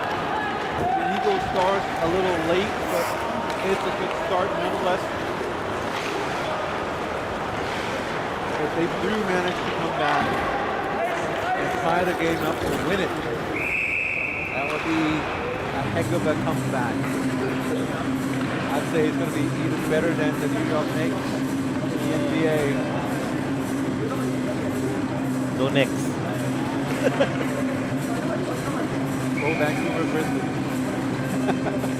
the Eagles. Starts a little late, but it's a good start nonetheless. If they do manage to come back and tie the game up and win it, that would be a heck of a comeback. I'd say it's going to be even better than the New York Knicks in the NBA. Go Knicks. Go Vancouver Grizzlies.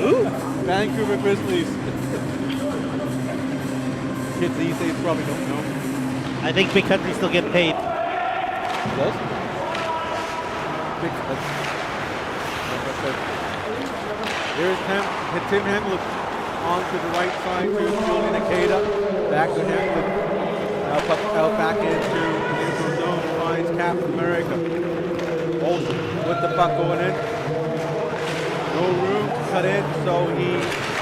Ooh, Vancouver Grizzlies. Kids these days probably don't know. I think Big Country still get paid. Does? Big Country. Here's Tim Hamlet on to the right side to Julian Ikeda. Back to Hamlet. Puck out back into the neutral zone. Finds Captain America. Olsen with the puck going in. No room to cut in, so he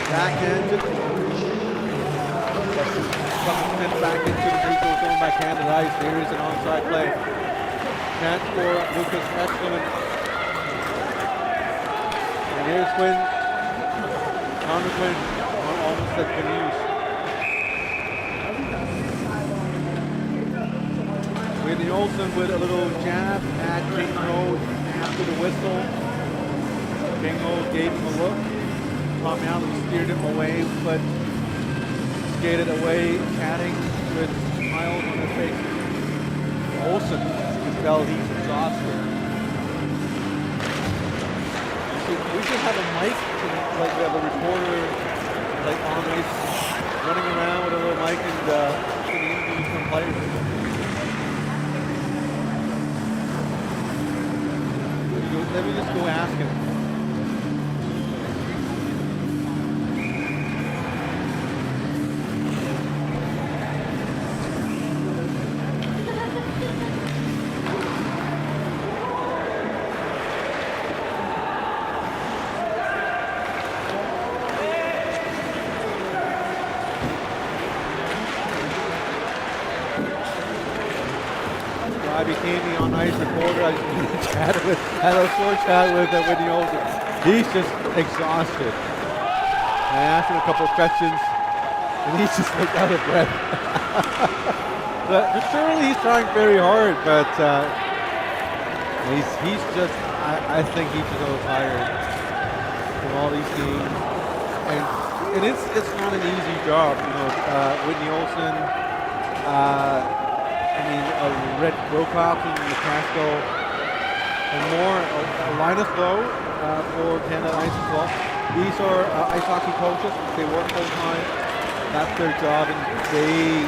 backhands it. Puck sent back into the neutral zone, backhanded ice. Here is an onside play. Chance for Lucas Excellent. And here's Quinn. Connor Quinn almost has been used. Whitney Olsen with a little jab at King Rose after the whistle. King Rose gave him a look. Tom Allen steered him away, but skated away, chatting with smiles on his face. Olsen, you can tell he's exhausted. We should have a mic, like we have a reporter, like on ice, running around with a little mic and getting interviews from players. Let me just go ask him. I became the on-ice reporter. I had a short chat with Whitney Olsen. He's just exhausted. I asked him a couple of questions, and he's just like out of breath. But surely he's trying very hard, but he's just. I think he's just a little tired from all these games, and it's not an easy job, you know. Whitney Olsen. Red Wilcox and McCaskill, and more Linus Lowe for Canada Ice as well. These are ice hockey coaches. They work full time. That's their job, and they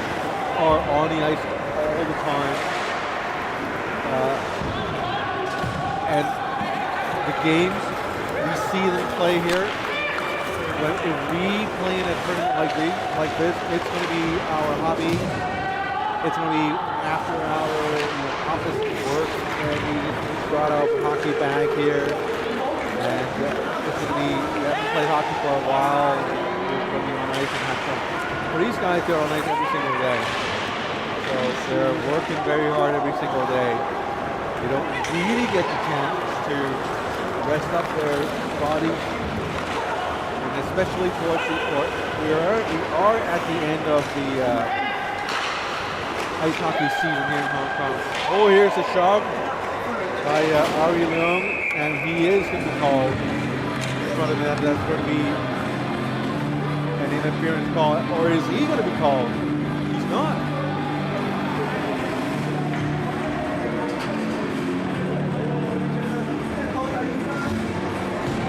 are on the ice all the time. And the games, we see them play here. If we play in a tournament like this, it's going to be our hobby. It's going to be after our office work, and we just brought out a hockey bag here, and it's going to be, we haven't played hockey for a while, we're going to be on ice and have fun. For these guys, they're on ice every single day, so they're working very hard every single day. They don't really get the chance to rest up their bodies, and especially towards the court. We are at the end of the ice hockey season here in Hong Kong. Oh, here's a shove by Ari Leung, and he is going to be called. front of him, that's going to be an interference call, or is he going to be called? He's not.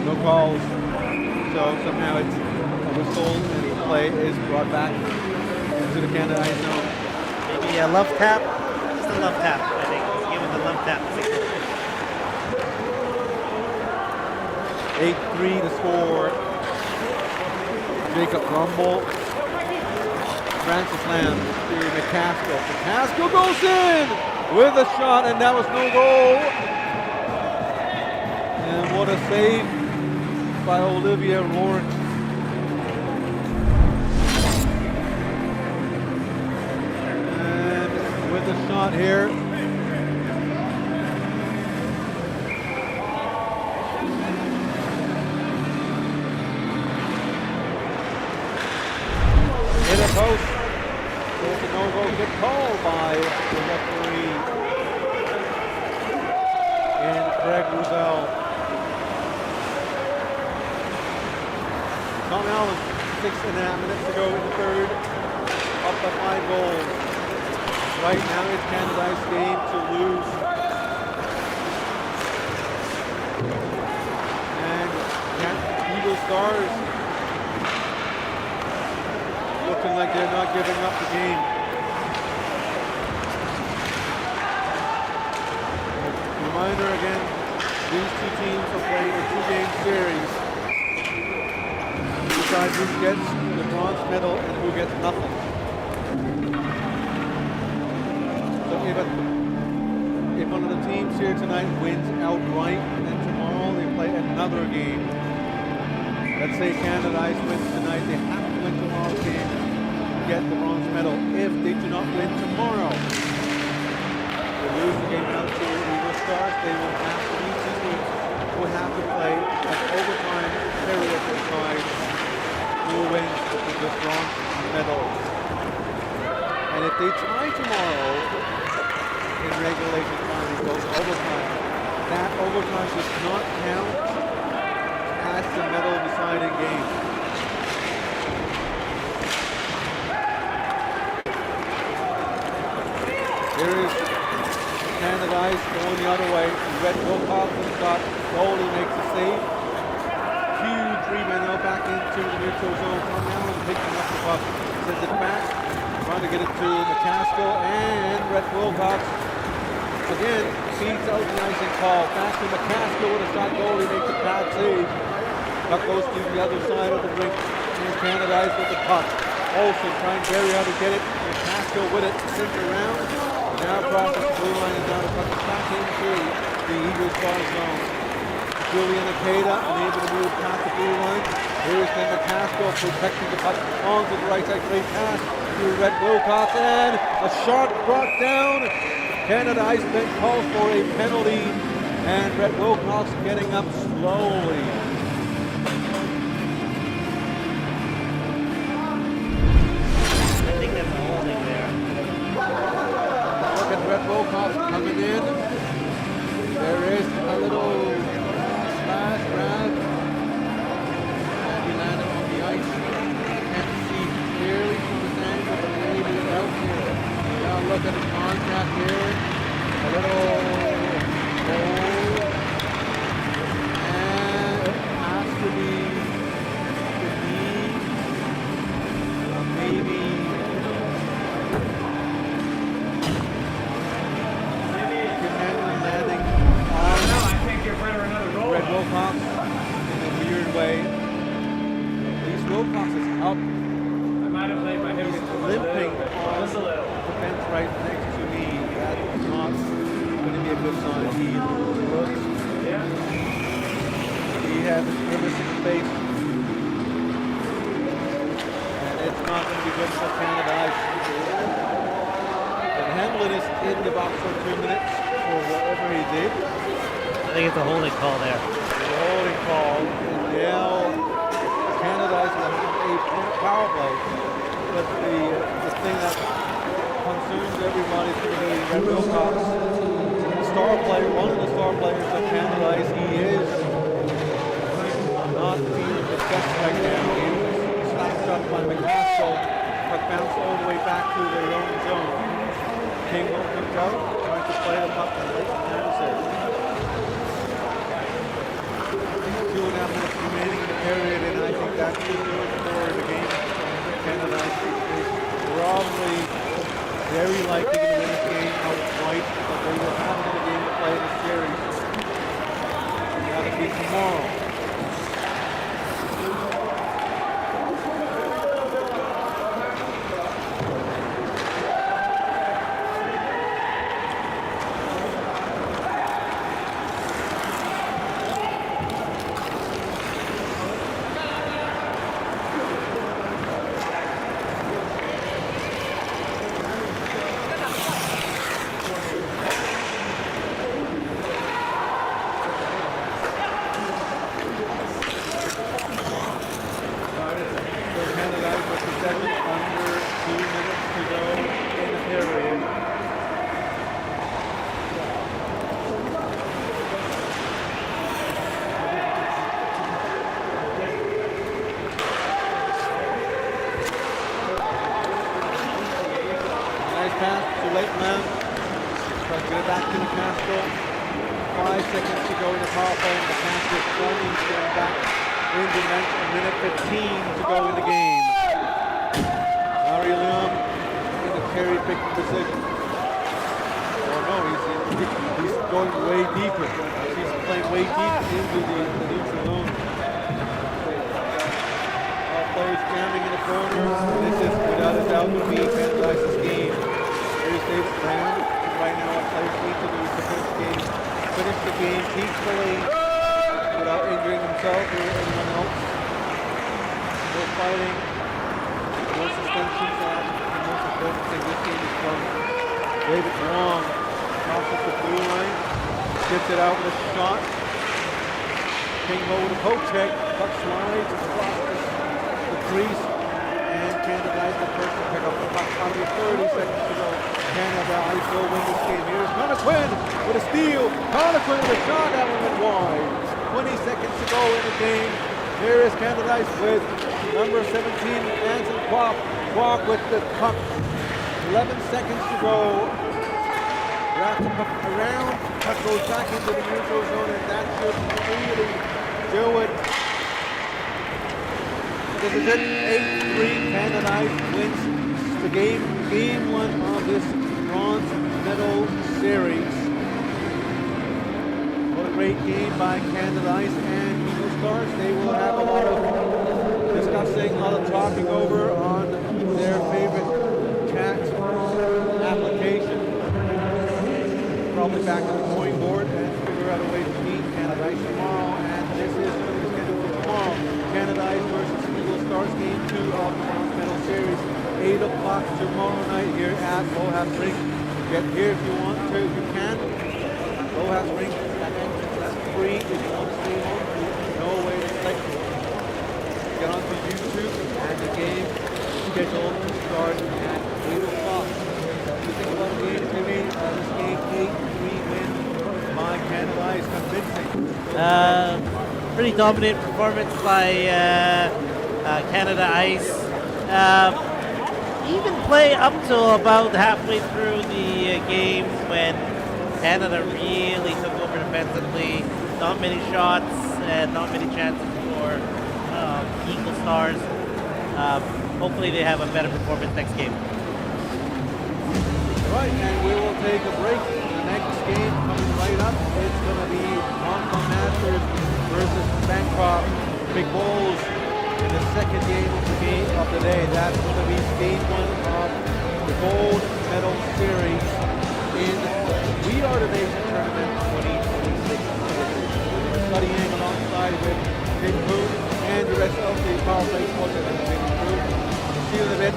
No calls, so somehow it's a whistle and the play is brought back into the Canada Ice zone. Maybe a love tap. Just a love tap, I think. Give him the love tap signal. 8-3 to score. Jacob Rumble. Francis Lamb to McCaskill. McCaskill goes in with a shot, and that was no goal. And what a save by Olivia Lawrence. And with a shot here. Hit a post. There's a no-go good call by the referee. And Greg Rubel. Tom Allen, 6.5 minutes to go in the third. Up by 5 goals. Right now it's Canada's game to lose. And Eagle Stars looking like they're not giving up the game. Reminder again, these two teams are playing a 2-game series. Decide who gets the bronze medal and who gets nothing. So if one of the teams here tonight wins outright, then tomorrow they play another game. Let's say Canada Ice wins tonight, they have to win tomorrow's game to get the bronze medal. If they do not win tomorrow, they lose the game out to Eagle Stars, they will have to, these two teams will have to play an overtime period to decide who wins the bronze medal. And if they tie tomorrow in regulation time and goes overtime, that overtime does not count as the medal deciding game. Here is Canada Ice going the other way. Red Wilcox's got goalie makes a save. Huge rebound now back into the neutral zone. Tom Allen picking up the puck, sends it back, trying to get it to McCaskill, and Red Wilcox again feeds out the icing call. Back to McCaskill with a shot. Goalie makes a bad save. Puck goes to the other side of the rink. And Canada Ice with the puck. Olsen trying very hard to get it. McCaskill with it, sent around. Now crosses the blue line and down the puck back into the Eagles Stars zone. Julian Akeda unable to move past the blue line. Here's then McCaskill protecting the puck onto the right side. Great pass to Red Wilcox, and a shot brought down. Canada Ice then calls for a penalty, and Red Wilcox getting up slowly. I think that's a holding there. Look at Red Wilcox coming in. There is a little splash grab, and he landed on the ice. Can't see clearly from his angle, but maybe it's out here. Now look at the contact here. A little goal, and it has to be the knee, maybe. Landing on Red Wilcox in a weird way. These Wilcox is up. He's limping on the bench right next to me. That's not going to be a good sign. He looks. He has a grimacing face. And it's not going to be good for Canada Ice. But Hamlin is in the box for 2 minutes for whatever he did. I think it's a holding call there. The holding call, and now Canada Ice will have a power play. But the thing that concerns everybody is going to be Red Wilcox, the star player, one of the star players of Canada Ice. He is not by McCaskill. Puck bounced all the way back to their own zone. Kingwell comes out, tries to play the puck, and Leighton Mann says. 2.5 minutes remaining in the period, and I think that should do it for the game. Canada is probably very likely to win this game outright, but they will have another game to play in the series. And that'll be tomorrow. With the puck, 11 seconds to go. Wraps the puck around, puck goes back into the neutral zone, and that should really do it. This is it, 8-3, Canada Ice wins the game one of this bronze medal series. What a great game by Canada Ice and Eagle Stars. They will have a lot of discussing, a lot of talking over on their favorite tax application. Probably back on the drawing board and figure out a way to beat Canada Ice tomorrow. And this is what we're scheduled for tomorrow. Canada Ice versus Eagle Stars, game 2 of the bronze medal series. 8 o'clock tomorrow night here at Lohas Rink. Get here if you want to, if you can. Lohas Rink, that entrance, that's free. If you want to stay home, there's no way to click. Get onto YouTube and the game scheduled to start at 8 o'clock. You think about the game, Jimmy? This game 8-3 win by Canada Ice, convincing. Pretty dominant performance by Canada Ice. Even play up till about halfway through the game when Canada really took over defensively. Not many shots and not many chances for Eagle Stars. Hopefully they have a better performance next game. Right, and we will take a break. The next game coming right up, it's going to be Hong Kong Masters versus Bangkok Big Bulls in the second game of the day. That's going to be game 1 of the gold medal series in the We Are the Nation Tournament 2026. We're studying alongside with Jim Boone and the rest of the Power Play Sports and Entertainment crew. See you in a bit.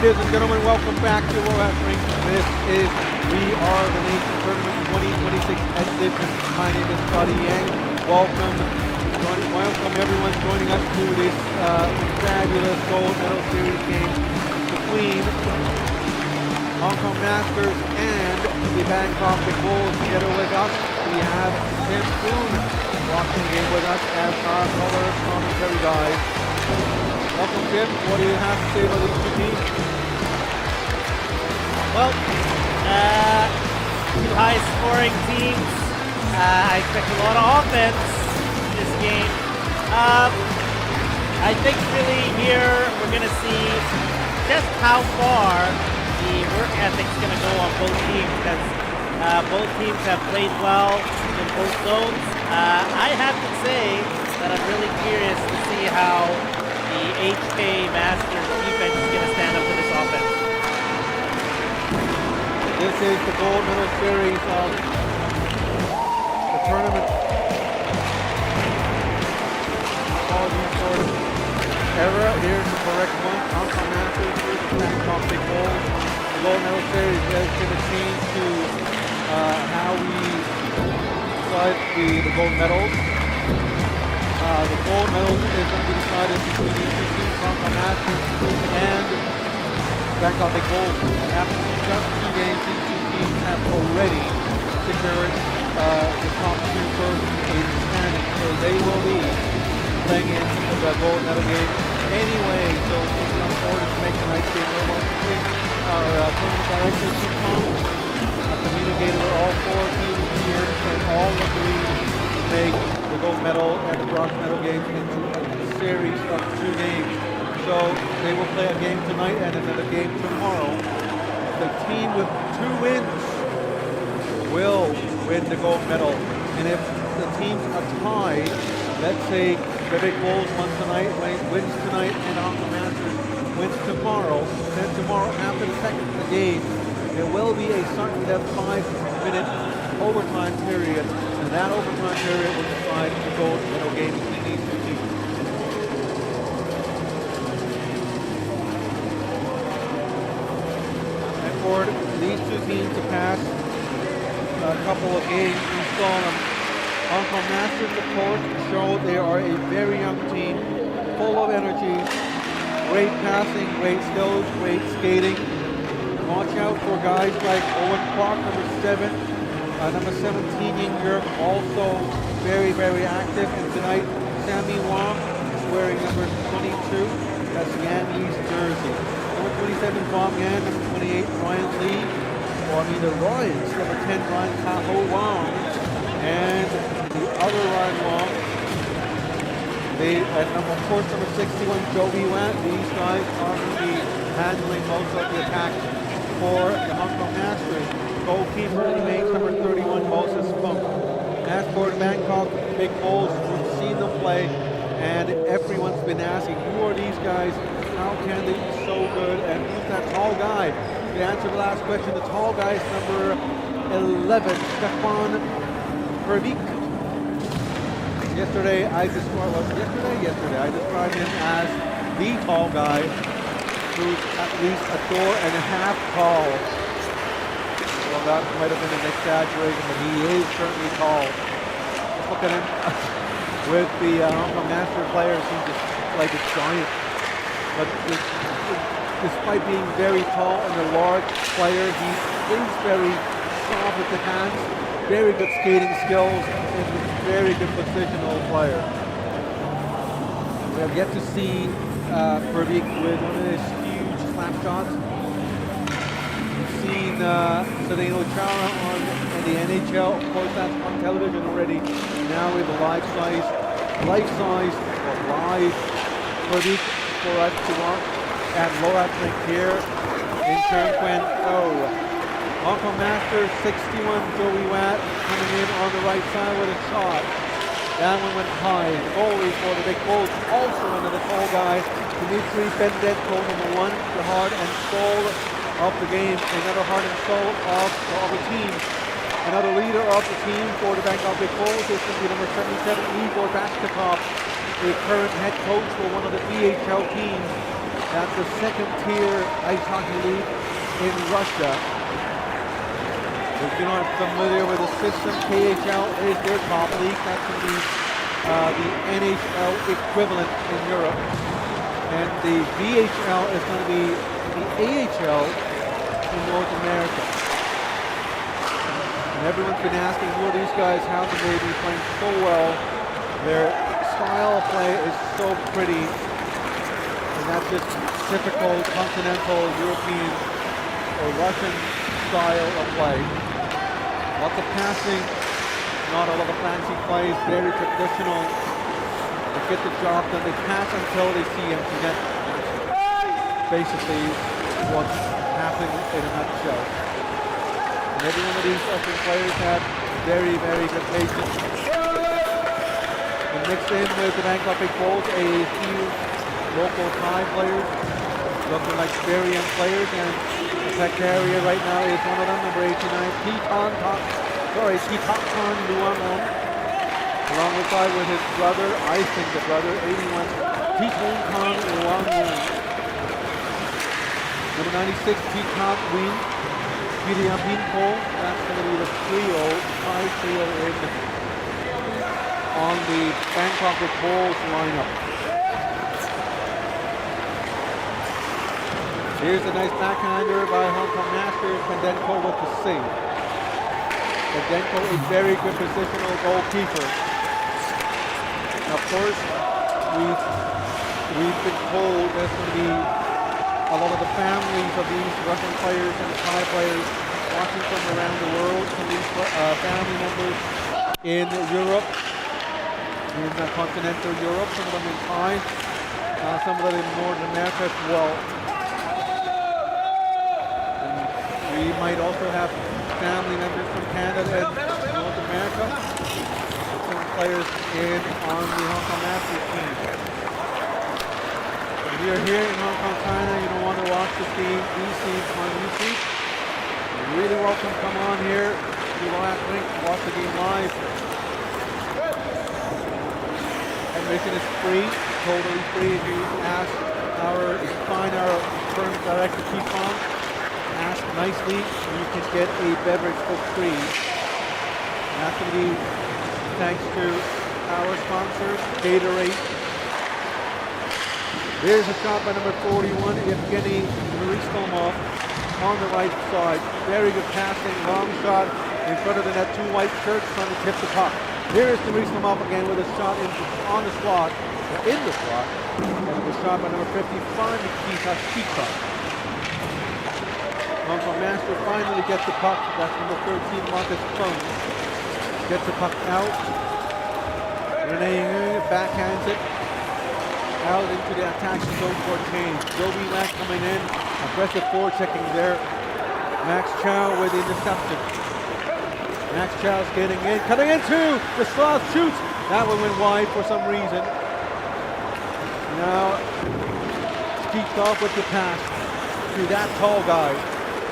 Ladies and gentlemen, welcome back to World Wrestling. This is We Are the Nation Tournament 2026 edition. My name is Buddy Yang. Welcome everyone joining us to this fabulous Gold Medal Series game between Hong Kong Masters and the Bangkok Bulls. Together with us, we have Tim Poon watching the game with us as our color commentary guy. Welcome, Tim. What do you have to say about these two teams? Well, two high-scoring teams. I expect a lot of offense in this game. I think really here we're going to see just how far the work ethic's going to go on both teams, because both teams have played well in both zones. I have to say that I'm really curious to see how the HK Masters defense is going to stand up to this offense. This is the Gold Medal Series of the tournament. Apologies for the error. Here's the correct one. Hong Kong Masters versus Bangkok Bulls. The Gold Medal Series is going to change to how we decide the gold medals. The gold medal is going to be decided between these two teams, Hong Kong Masters and Bangkok Bulls. After just 2 games, these two teams have already secured the top 2 first in standing, so they will be playing in the gold medal game anyway. So it's not order to make tonight's game a little more. Our tournament director, Tom, communicated with all 4 teams here and all agree to make the gold medal and the bronze medal games into a series of 2 games. So they will play a game tonight and another game tomorrow. The team with 2 wins will win the gold medal. And if the teams are tied, let's say the Big Bulls wins tonight and Hong Kong Masters wins tomorrow, then tomorrow after the second game, there will be a certain 5-minute overtime period, and that overtime period will decide the gold medal game between these 2 teams. And for these 2 teams to pass a couple of games, we saw them. Hong Kong Masters, of course, show they are a very young team, full of energy, great passing, great skills, great skating. Watch out for guys like Owen Clark, number 7, number 17, Ying Yerp, also very, very active. And tonight, Sammy Wong is wearing number 22. That's Yan Lee's jersey. Number 27, Bong Yan. Number 28, Ryan Lee. Or the Royals, number 10, Ryan Taho Wong. And the other Ryan Wong. Of course, number 61, Joey Watt. These guys are going to be handling most of the attack for the Hong Kong Masters. Goalkeeper remains number 31, Moses Funk. As for the Bangkok Big Bulls, we've seen them play, and everyone's been asking, who are these guys? How can they be so good? And who's that tall guy? To answer the last question, the tall guy is number 11, Stefan Pervik. Yesterday, I described him as the tall guy, who's at least a door and a half tall. Well, that might have been an exaggeration, but he is certainly tall. Look at him. With the Hong Kong Master players, he's just like a giant. But despite being very tall and a large player, he is very soft with the hands, very good skating skills, and a very good positional player. We have yet to see Pervik with one of his huge slap shots. We've seen Zdeno Chara on the NHL. Of course, that's on television already. Now we have a live Pervik for us to watch at Lorat Link here in Changquan. Hong Kong Masters 61, Joey Watt coming in on the right side with a shot. That one went high. The goalie for the Big Bulls, also another tall guy, Dimitri Bendenko, number 1, the heart and soul of the game. Another heart and soul of the team. Another leader of the team for the Bangkok Big Bulls is going to be number 77, Igor Bashkakov, the current head coach for one of the VHL teams. That's the second-tier ice hockey league in Russia. If you're not familiar with the system, KHL is their top league. That's going to be the NHL equivalent in Europe. And the VHL is going to be the AHL in North America. And everyone's been asking who are these guys, how can they be playing so well? Their style of play is so pretty. And that's just typical continental European or Russian style of play. Lots of passing, not a lot of fancy plays, very traditional. They get the job done, they pass until they see empty net. Basically what's happening in a nutshell. And every one of these Russian players have very, very good patience. And mixed in with the Bangkok Big Bulls, a few local Thai players, looking like very young players, and the tech carrier right now is one of them, number 89, Titan Luangong, alongside with his brother, I think the brother, 81, Titan Luangong. Number 96, Titan Win, William Pinpo, that's going to be the trio, 5-trio on the Bangkok Big Bulls lineup. Here's a nice backhander by Hong Kong Masters, Pendenko with the save. Pendenko, a very good positional goalkeeper. And of course, we've been told there's going to be a lot of the families of these Russian players and Thai players watching from around the world. Some of these family members in Europe, in continental Europe, some of them in Thai, some of them in North America as well. We might also have family members from Canada and North America, some players on the Hong Kong Masters team. If you're here in Hong Kong, China, you don't want to watch this game, these teams on YouTube, you're really welcome. Come on here, do the last link, watch the game live. Admission is free, totally free. If you find our firm director, keep on. Ask nicely, you can get a beverage for free. And that's going to be thanks to our sponsors, Gatorade. There's a shot by number 41, Evgeny Maristomov on the right side. Very good passing, long shot in front of the net. Two white shirts trying to tip the puck. Here's Maristomov again with a shot on the slot, in the slot. And the shot by number 55, Nikita Shikov. Hong Kong Master finally gets the puck. That's number 13, Marcus Fung. Gets the puck out. Rene backhands it out into the attacking zone for change. Joby Mack coming in. Aggressive forechecking there. Max Chow with the interception. Max Chow's getting in. Coming into the slot. Shoots. That one went wide for some reason. Now, keeps off with the pass to that tall guy.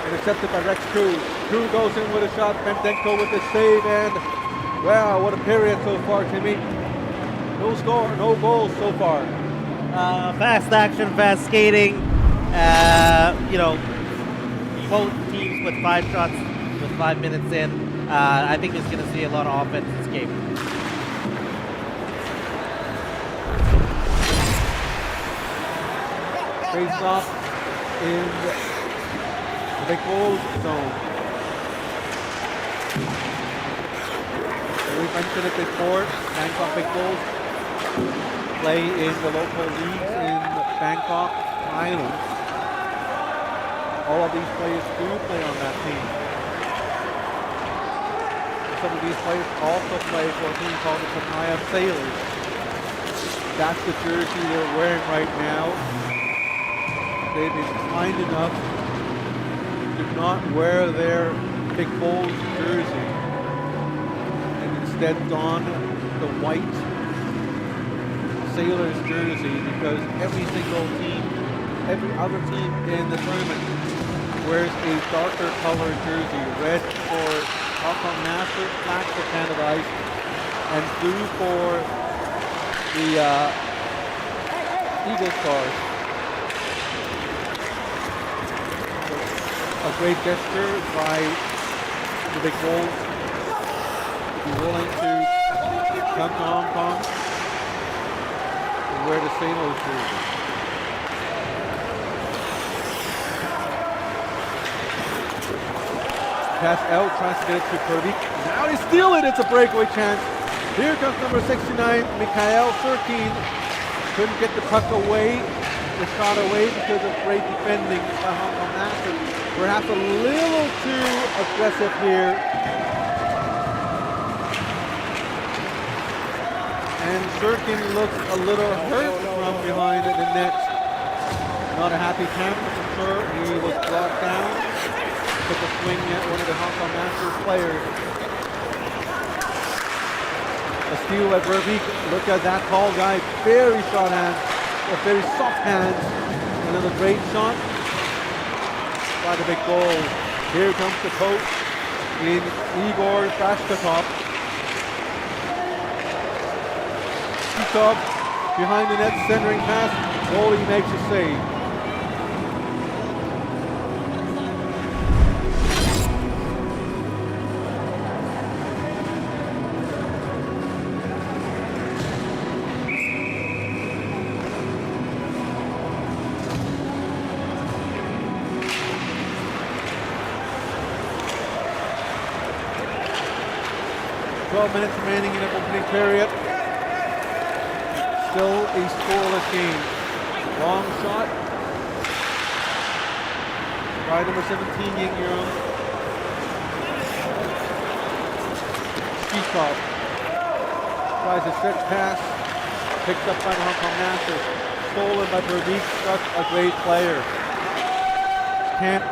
Intercepted by Rex Crew. Crew goes in with a shot. Pendenko with the save, and wow, what a period so far, Timmy. No score, no goals so far. Fast action, fast skating. Both teams with 5 shots with 5 minutes in. I think he's going to see a lot of offense this game. Face off in the Big Bulls zone. We mentioned it before, Bangkok Big Bulls play in the local leagues in Bangkok, Thailand. All of these players do play on that team. Some of these players also play for a team called the Pattaya Sailors. That's the jersey they're wearing right now. They've been kind enough to not wear their Big Bulls jersey and instead don the white Sailors jersey, because every single team, every other team in the tournament wears a darker colored jersey. Red for Hong Kong Masters, black for Canada Ice, and blue for the Eagle Stars. a great gesture by the big Wolves to be willing to come to Hong Kong and wear the St. Louis jersey. Pass out, tries to get it to Kirby. Now they steal it, it's a breakaway chance. Here comes number 69, Mikhail Surkin. Couldn't get the puck away, the shot away because of great defending by Hong Kong Masters. Perhaps a little too aggressive here. And Surkin looks a little hurt from behind the net. Not a happy camp for sure. He was brought down. Took a swing at one of the Hong Kong Masters players. A steal at Verbeek. Look at that tall guy. Very short hands. Very soft hands. Another great shot by the big goal. Here comes the coach in Igor Bashkatov. Tikov behind the net, centering pass. Goalie makes a save. 12 minutes remaining in the opening period. Still a scoreless game. Long shot by number 17, Ying Yun. Skikov tries a stretch pass, picked up by the Hong Kong Masters. Stolen by Verbeek, such a great player. Can't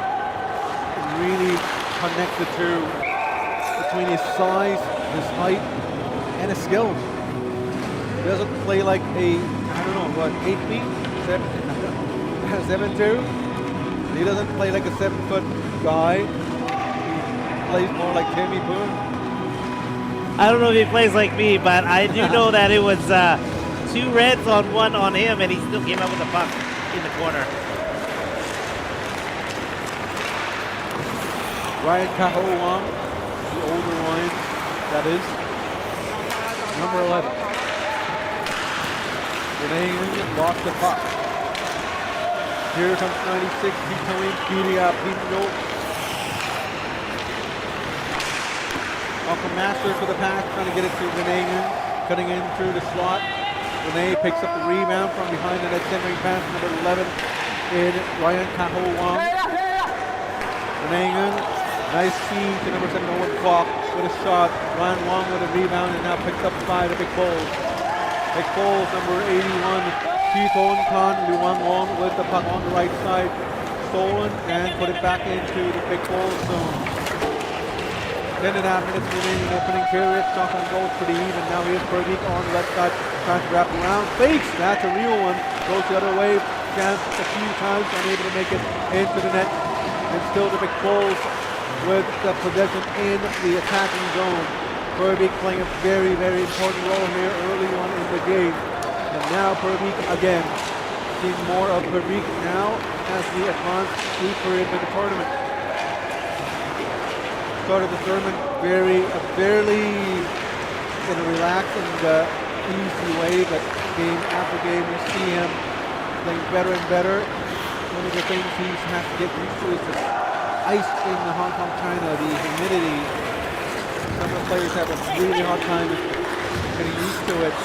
really connect the two between his size, his height, and his skills. Doesn't play like a, I don't know, what, 8 feet? 7'2"? He doesn't play like a 7-foot guy. He plays more like Timmy Boone. I don't know if he plays like me, but I do know that it was 2 reds on 1 on him, and he still came up with the puck in the corner. Ryan Kaho Wong, the older Ryan, that is. Number 11. Renee lost the puck. Here comes 96, Pito Pinto. Uncle Master for the pass, trying to get it to Renee, cutting in through the slot. Renee picks up the rebound from behind the net, centering pass, number 11 in Ryan Kaho Wong. Renee, nice feed to number 7, Owen Kwok with a shot. Ryan Wong with a rebound and now picked up by the Big Bulls. Big Bulls, number 81, Keaton Khan, Luan Wong with the puck on the right side. Stolen and put it back into the Big Bulls zone. 10.5 minutes remaining opening period. Shot on goal pretty even. Now here's Verbeek on the left side, trying to wrap around. Fakes, that's a real one. Goes the other way. Chance a few times, unable to make it into the net. And still the Big Bulls with the possession in the attacking zone. Verbeek playing a very, very important role here early on in the game. And now Verbeek again. Seeing more of Verbeek now as we advance deeper into the tournament. Started the tournament fairly in a relaxed and easy way, but game after game you see him playing better and better. One of the things he's had to get used to is the ice in the Hong Kong, China, the humidity. Some of the players have a really hard time getting used to it.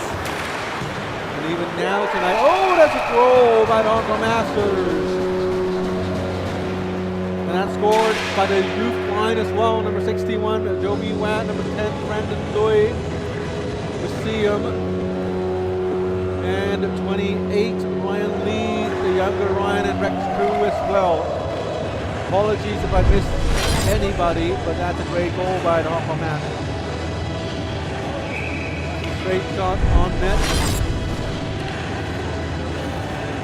And even now tonight, oh, that's a goal by the Hong Kong Masters. And that's scored by the youth line as well. Number 61, Joby Watt. Number 10, Brandon Doi. We see him. And 28, Ryan Lee, the younger Ryan, and Rex Crew as well. Apologies if I missed anybody, but that's a great goal by the Hong Kong Masters. Straight shot on net.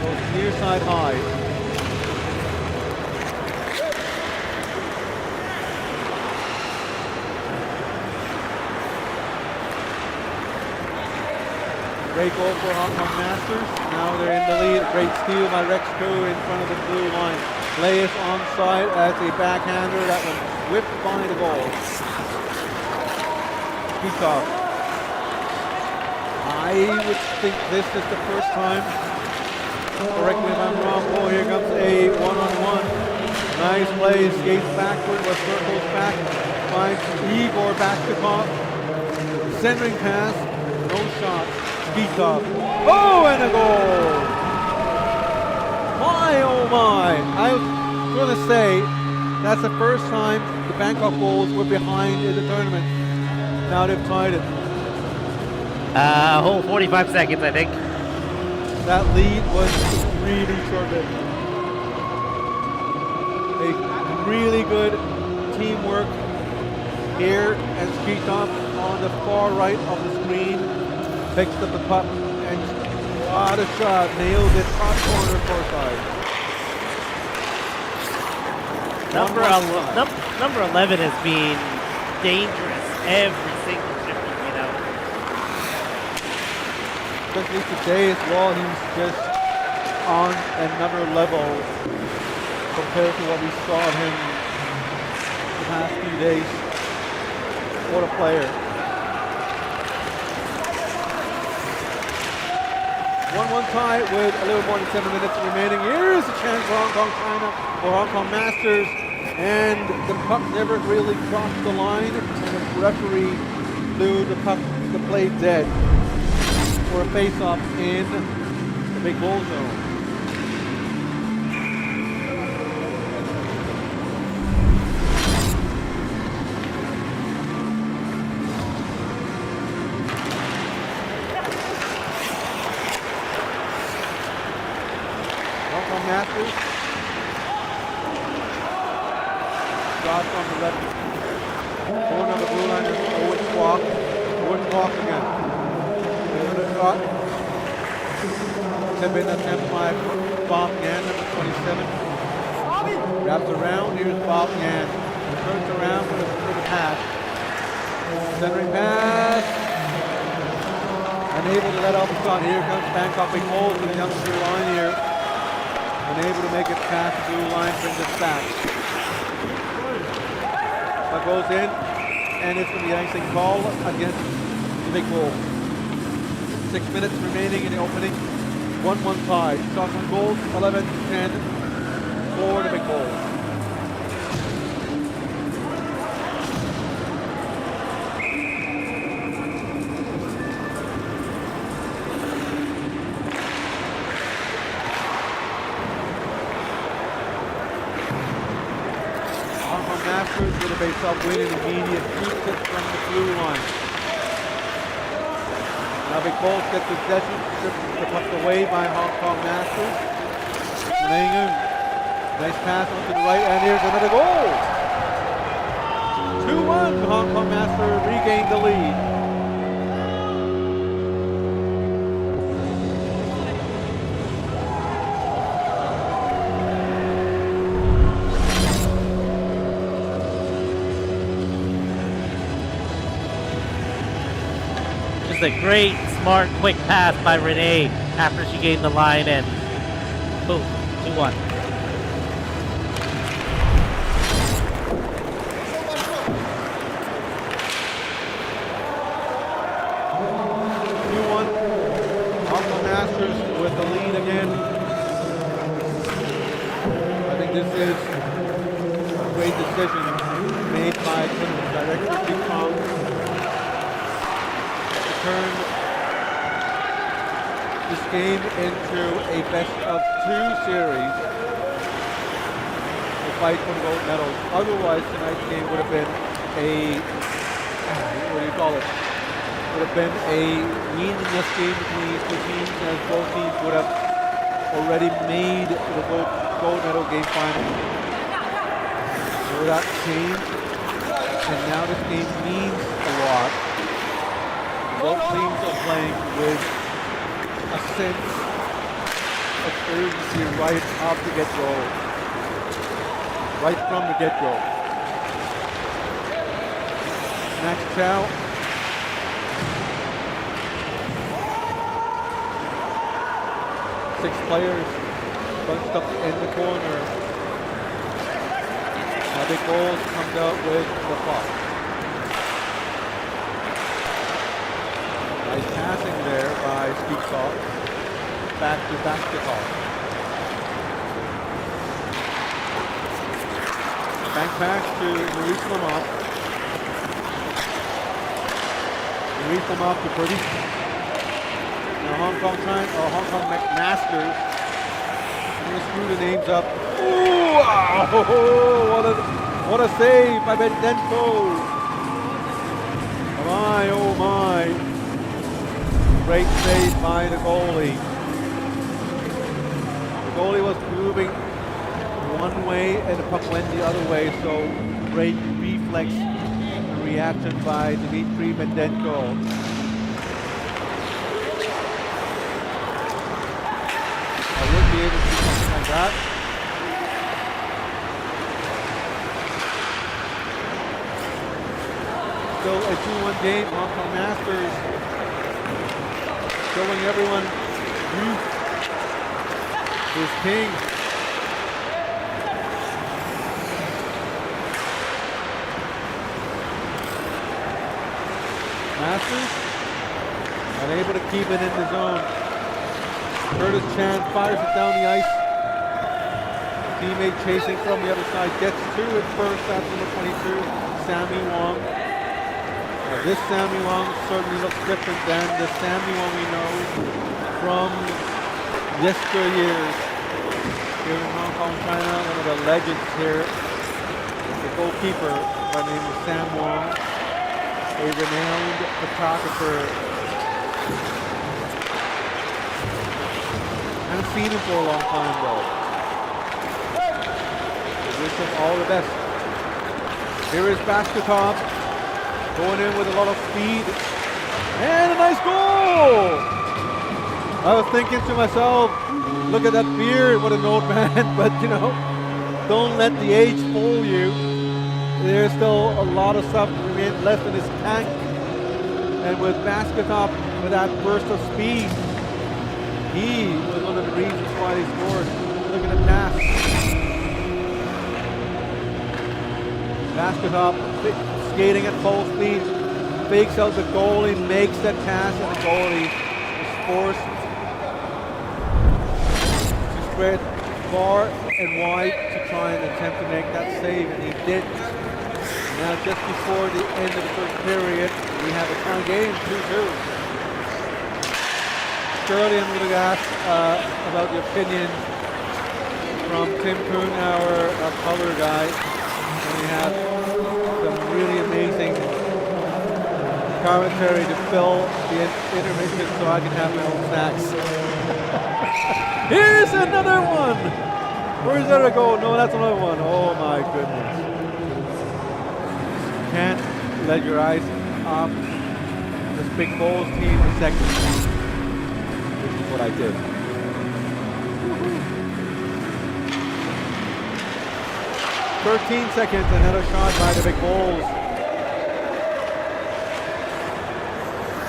Goes near side high. Great great goal for Hong Kong Masters. Now they're in the lead. Great steal by Rex Koo in front of the blue line. Layeth onside as a backhander that was whipped by the goal. Kickoff. I would think this is the first time. Correct me if I'm wrong. Oh, here comes a one-on-one. Nice play. Skates backward, but circles back. Finds Igor back to top. Centering pass. No shot. Kickoff. Oh, and a goal. My, oh my. I was going to say that's the first time the Bangkok Bulls were behind in the tournament. Now they've tied it. Whole 45 seconds, I think. That lead was really short-lived. A really good teamwork here, and Skitov on the far right of the screen picks up the puck and what a shot, nailed it top corner far side. Number 11 has been dangerous every single trip he's been out. Especially today as well, he's just on another level compared to what we saw of him the past few days. What a player. 1-1 tie with a little more than 7 minutes remaining. Here's a chance for Hong Kong China or Hong Kong Masters, and the puck never really crossed the line, and the referee blew the puck, the play dead for a face-off in the big goal zone. Masters. Shot from the left corner of the blue line. Owen Kwok. Owen Kwok again. There's a shot. It's been attempted by Bob Yan, number 27. Wraps around. Here's Bob Yan. Turns around with a pass. Centering pass. Unable to let off the shot. Here comes Bangkok. Big hole to the young blue line here. Unable to make it past the blue line, brings it back. That goes in, and it's going to be icing call against the big goal. 6 minutes remaining in the opening. 1-1 tie. Shots on goals, 11-10 for the big goal. Masters with a face-off win and immediate keeps it from the blue line. Now big ball gets possession, stripped the puck away by Hong Kong Masters. Langun, nice pass onto the right, and here's another goal. 2-1, Hong Kong Masters regained the lead. A great, smart, quick pass by Renee after she gained the line, and boom, 2-1. Hong Kong Masters with the lead again. I think this is a great decision made by Tournament Director Kim Kong. Turn this game into a best-of-2 series to fight for the gold medal. Otherwise, tonight's game would have been a, what do you call it? Would have been a meaningless game between these two teams, as both teams would have already made the gold medal game final. So that changed, and now this game means a lot. Both teams are playing with a sense of urgency right off the get-go. Right from the get-go. Max Chow. 6 players bunched up in the corner. Now Big Bulls comes out with the puck. Nice passing there by Speedtalk. Back to basketball. Back pass to Maurice Lamont. Maurice Lamont to Purdy. Now Hong Kong Masters. I'm going to screw the names up. Ooh, wow, what a save by Bendenko. Oh my. Great save by the goalie. The goalie was moving one way and the puck went the other way, so great reflex reaction by Dmitry Bendenko. I would be able to do something like that. Still a 2-1 game. Hong Kong Masters showing everyone youth is king. Masters unable to keep it in the zone. Curtis Chan fires it down the ice. Teammate chasing from the other side gets to it first. That's number 22, Sammy Wong. This Sammy Wong certainly looks different than the Sammy Wong we know from yesteryears here in Hong Kong, China. One of the legends here, the goalkeeper by the name of Sam Wong, a renowned photographer. I haven't seen him for a long time though. I wish him all the best. Here is Basketov. Going in with a lot of speed. And a nice goal! I was thinking to myself, look at that beard, what an old man. But you know, don't let the age fool you. There's still a lot of stuff left in his tank. And with Basketov, with that burst of speed, he was one of the reasons why he scored. Look at the pass. Basketov skating at full speed, fakes out the goalie, makes that pass, and the goalie is forced to spread far and wide to try and attempt to make that save, and he didn't. Now, just before the end of the first period, we have a tie game, 2-2. Shirley, I'm going to ask about the opinion from Tim Poon, our color guy. And we have some really amazing commentary to fill the intermission so I can have my own snacks. Here's another one! Where's that a goal? No, that's another one. Oh my goodness. Can't let your eyes off this Big Bulls team in second. This is what I did. 13 seconds, another shot by the Big Bulls.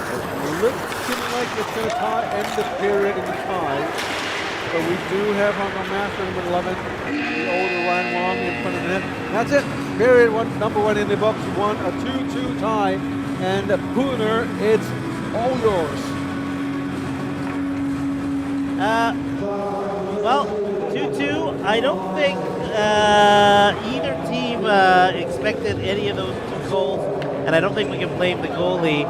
It's looking like it's going to end the period in the tie. But we do have Hong Kong Master number 11, the older Ryan Wong in front of the net. That's it. Period number 1 in the books. A 2-2 tie. And Pooner, it's all yours. Well, 2-2. I don't think either team expected any of those 2 goals, and I don't think we can blame the goalie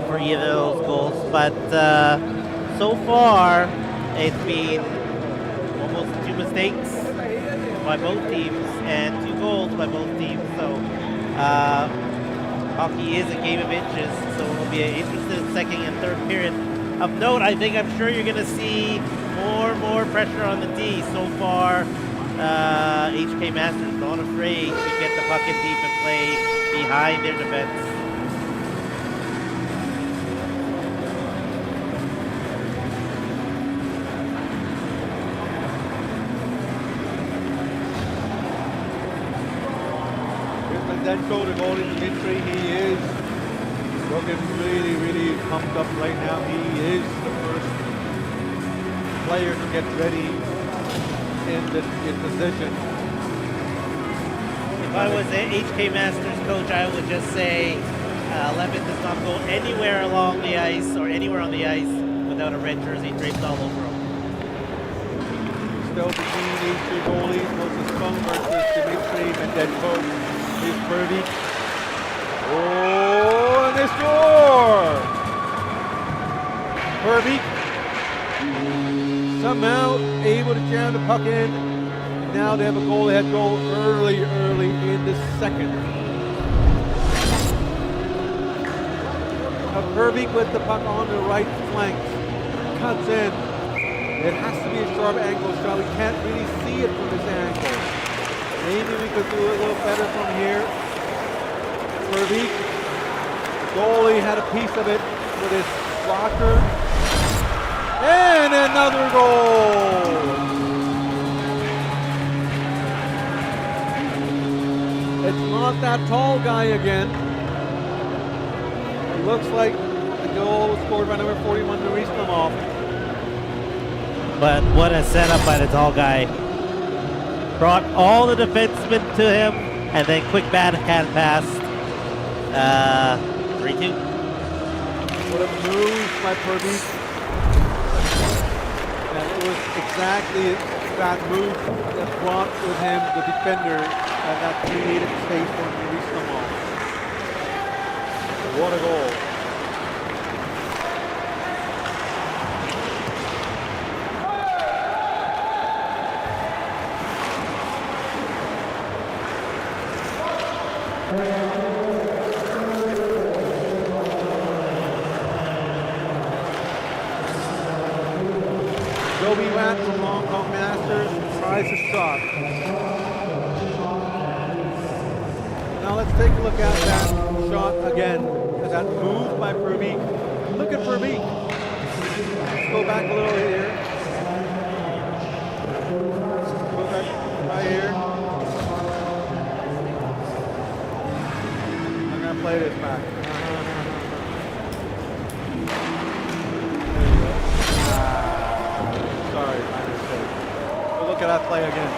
for either of those goals. But so far, it's been almost 2 mistakes by both teams and 2 goals by both teams. So hockey is a game of inches, so it will be an interesting second and third period. Of note, I'm sure you're going to see more pressure on the D. So far, HK Masters not afraid to get the puck in deep and play behind their defense. Bendenko, the goalie, Dimitri, he is looking really pumped up right now. He is the first player to get ready in position. If I was an HK Masters coach, I would just say Levin does not go anywhere along the ice or anywhere on the ice without a red jersey draped all over him. Still between these two goalies, Moses Fung versus Dimitri Mendenko. Here's Purdy. Oh, and they score! Purdy somehow able to jam the puck in. Now they have a goal-ahead goal early in the second. Now Purdy with the puck on the right flank. Cuts in. It has to be a sharp angle shot. We can't really see it from this angle. Maybe we could do it a little better from here. Purdy. Goalie had a piece of it with his blocker. And another goal! It's not that tall guy again. It looks like the goal was scored by number 41, Maurice Lamov. But what a setup by the tall guy. Brought all the defensemen to him, and then quick backhand pass. 3-2. What a move by Purdy. And it was exactly that move that brought with him the defender and that created space for Maurice Lamont. What a goal. Joby Watt from Hong Kong Masters tries a shot. Now let's take a look at that shot again. At that move by Purbeek. Look at Purbeek. Let's go back a little here. Go back right here. I'm gonna play this back. Sorry, my mistake. But look at that play again.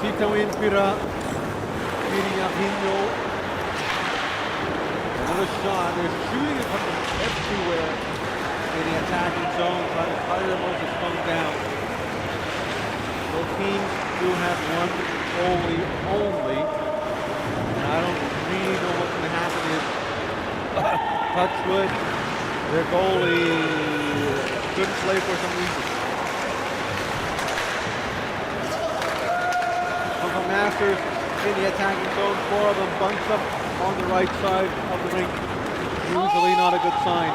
Tito Inspira, Pino. Another shot. They're shooting it from everywhere in the attacking zone, trying to fire Moses Fung down. Both teams do have one goalie only. And I don't really know what's going to happen if Touchwood, their goalie, couldn't play for some reason. Hong Masters in the attacking zone, 4 of them bunched up on the right side of the rink. Usually not a good sign.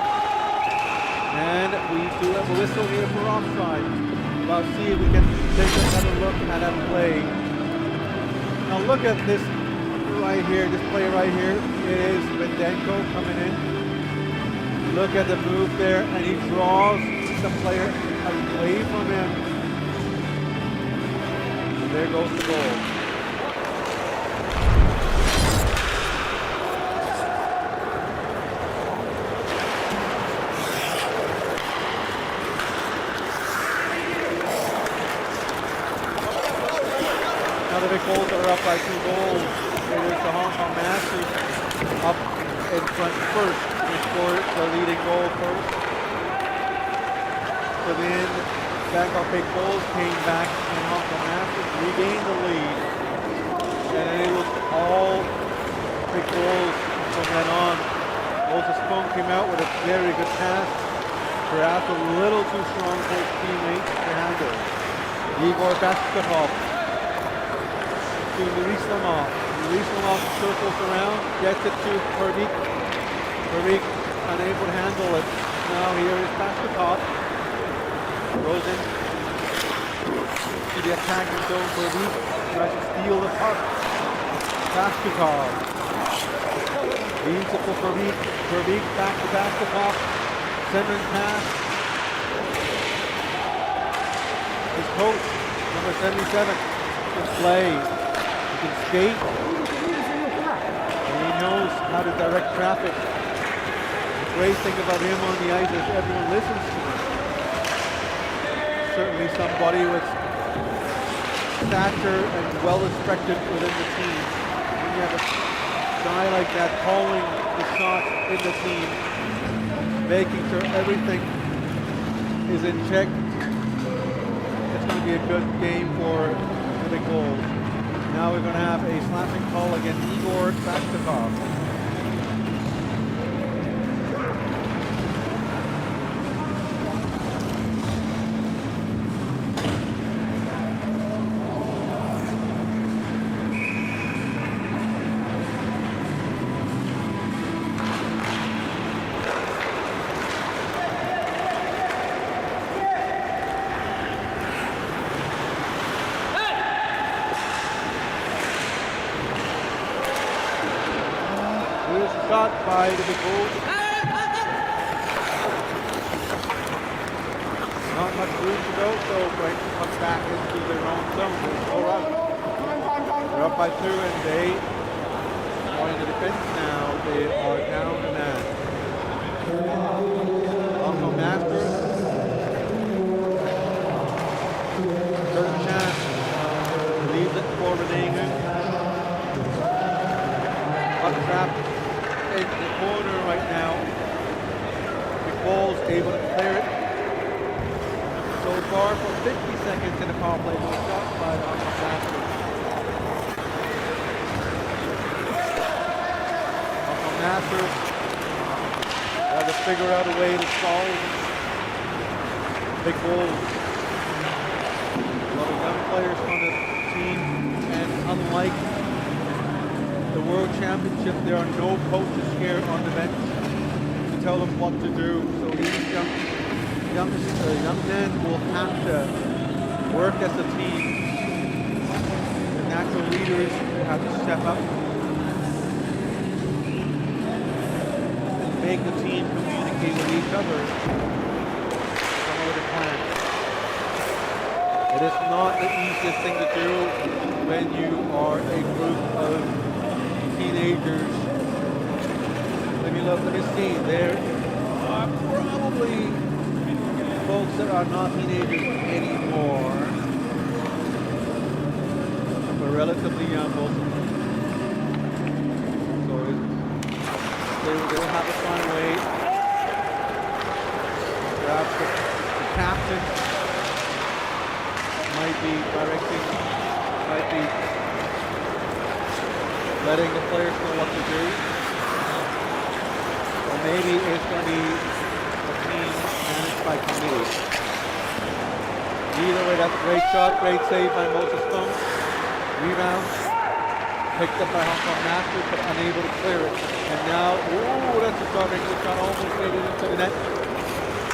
And we do have a whistle here for offside. Let's see if we can take another look at that play. Now look at this right here, this play right here. It is Mendenko coming in. Look at the move there, and he draws the player away from him. And there goes the goal. Now the Big Bulls are up by 2 goals. It is the Hong Kong Masters up in front first. They scored the leading goal first. So then Bangkok Big Bulls came back and Hong Kong Masters regained the lead. And it was all Big Bulls from then on. Moses Fung came out with a very good pass. Perhaps a little too strong for his teammates to handle. Igor Basketov to Maurice Lamont. Maurice Lamont circles around, gets it to Purbeek. Purbeek unable to handle it. Now here is Basketov. Goes in to the attacking zone. Purbeek tries to steal the puck. Basketov. Leads it for Purbeek. Purbeek back to Basketov. Centering pass. His coach, number 77, can play. He can skate. And he knows how to direct traffic. The great thing about him on the ice is everyone listens to him. Certainly somebody with stature and well respected within the team. When you have a guy like that calling the shots in the team, making sure everything is in check, it's going to be a good game for the big goals. Now we're going to have a slashing call against Igor Bastakov. Shot by the big goal. Not much room to go, so Brighton comes back into their own zone. All right. They're up by 2 and they are in the defense now. They are down and out. Also Masters. Third chance. Leaves it for Renegu. Up trap. In the corner right now. McFall's able to clear it. So far for 50 seconds in the power play, no shot by Arnold Masters. Arnold Masters had to figure out a way to solve big goals. A lot of young players on the team, and unlike the World Championship, there are no coaches here on the bench to tell them what to do. So these young men will have to work as a team. The natural leaders have to step up and make the team communicate with each other. Come up with a plan. It is not the easiest thing to do when you are a group of teenagers. Let me see. There are probably folks that are not teenagers anymore, but relatively young also. So they'll have to find a way. Perhaps the captain might be directing, might be letting the players know what to do. Or maybe it's going to be a team managed by committee. Either way, that's a great shot, great save by Moses Stone. Rebound, picked up by Hong Kong Masters, but unable to clear it. And now, ooh, that's a shot, good shot, almost made it into the net.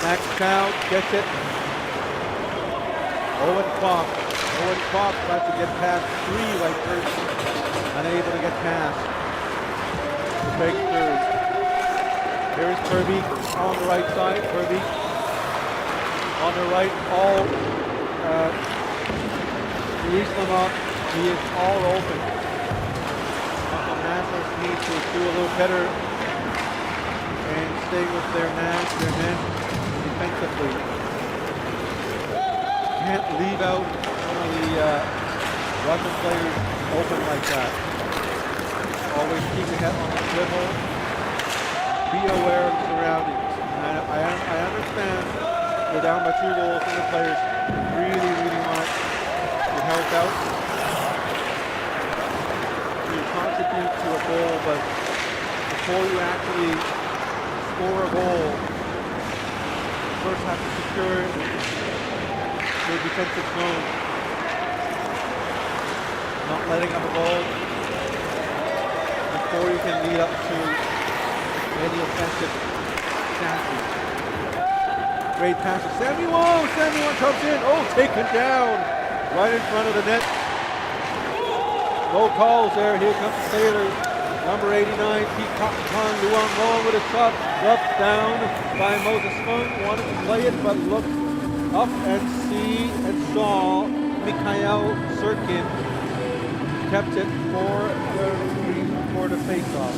Max Chow gets it. Owen Kwok tries to get past 3 right first. Unable to get past the breakthrough. Here's Kirby on the right side. Kirby on the right, all release them up. He is all open. The Masters need to do a little better and stay with their men defensively. Can't leave out one of the Russian players open like that. Always keep your head on the swivel. Be aware of the surroundings. And I understand we're down by 2 goals and the players really want to help out, to contribute to a goal, but before you actually score a goal, you first have to secure your defensive zone. Not letting up a goal before you can lead up to any offensive chances. Great pass to Sammy Wong. Sammy Wong comes in. Oh, taken down right in front of the net. No calls there. Here comes Taylor. Number 89, Pete Cotton Luang Wong with a shot. Dropped down by Moses Fung. Wanted to play it, but looked up and saw Mikhail Sirkin kept it for the face-off.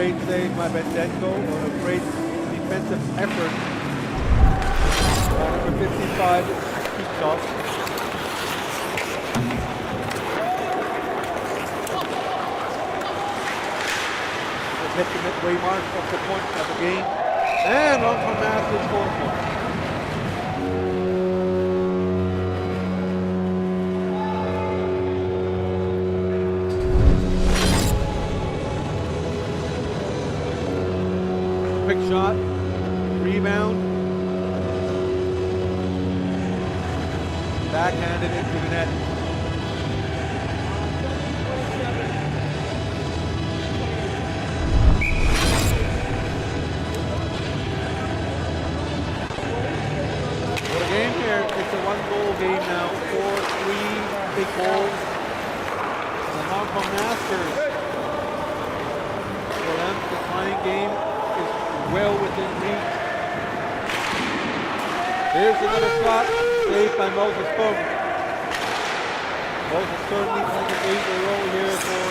great save by Bendenko, or a great defensive effort. Number 55 keeps off. Hit the midway mark of the point of the game. And on from Masters scores one. Quick shot, rebound, backhanded into the net. What a game here. It's a one-goal game now. 4-3 big goals. The Hong Kong Masters. For them, the tying game is well within reach. Here's another shot, saved by Moses Pope. Moses certainly playing a major role here for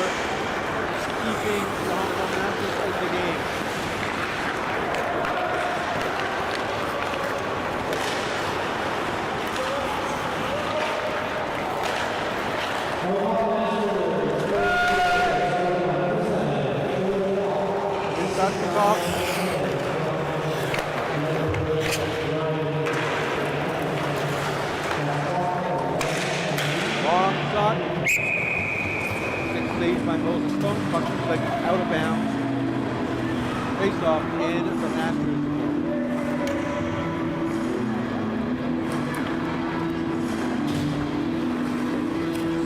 keeping the Hong Kong Masters in the game. Here's Bangkok. Long shot. Six saved by Moses Stone. Puck deflected out of bounds. Face off in the Masters.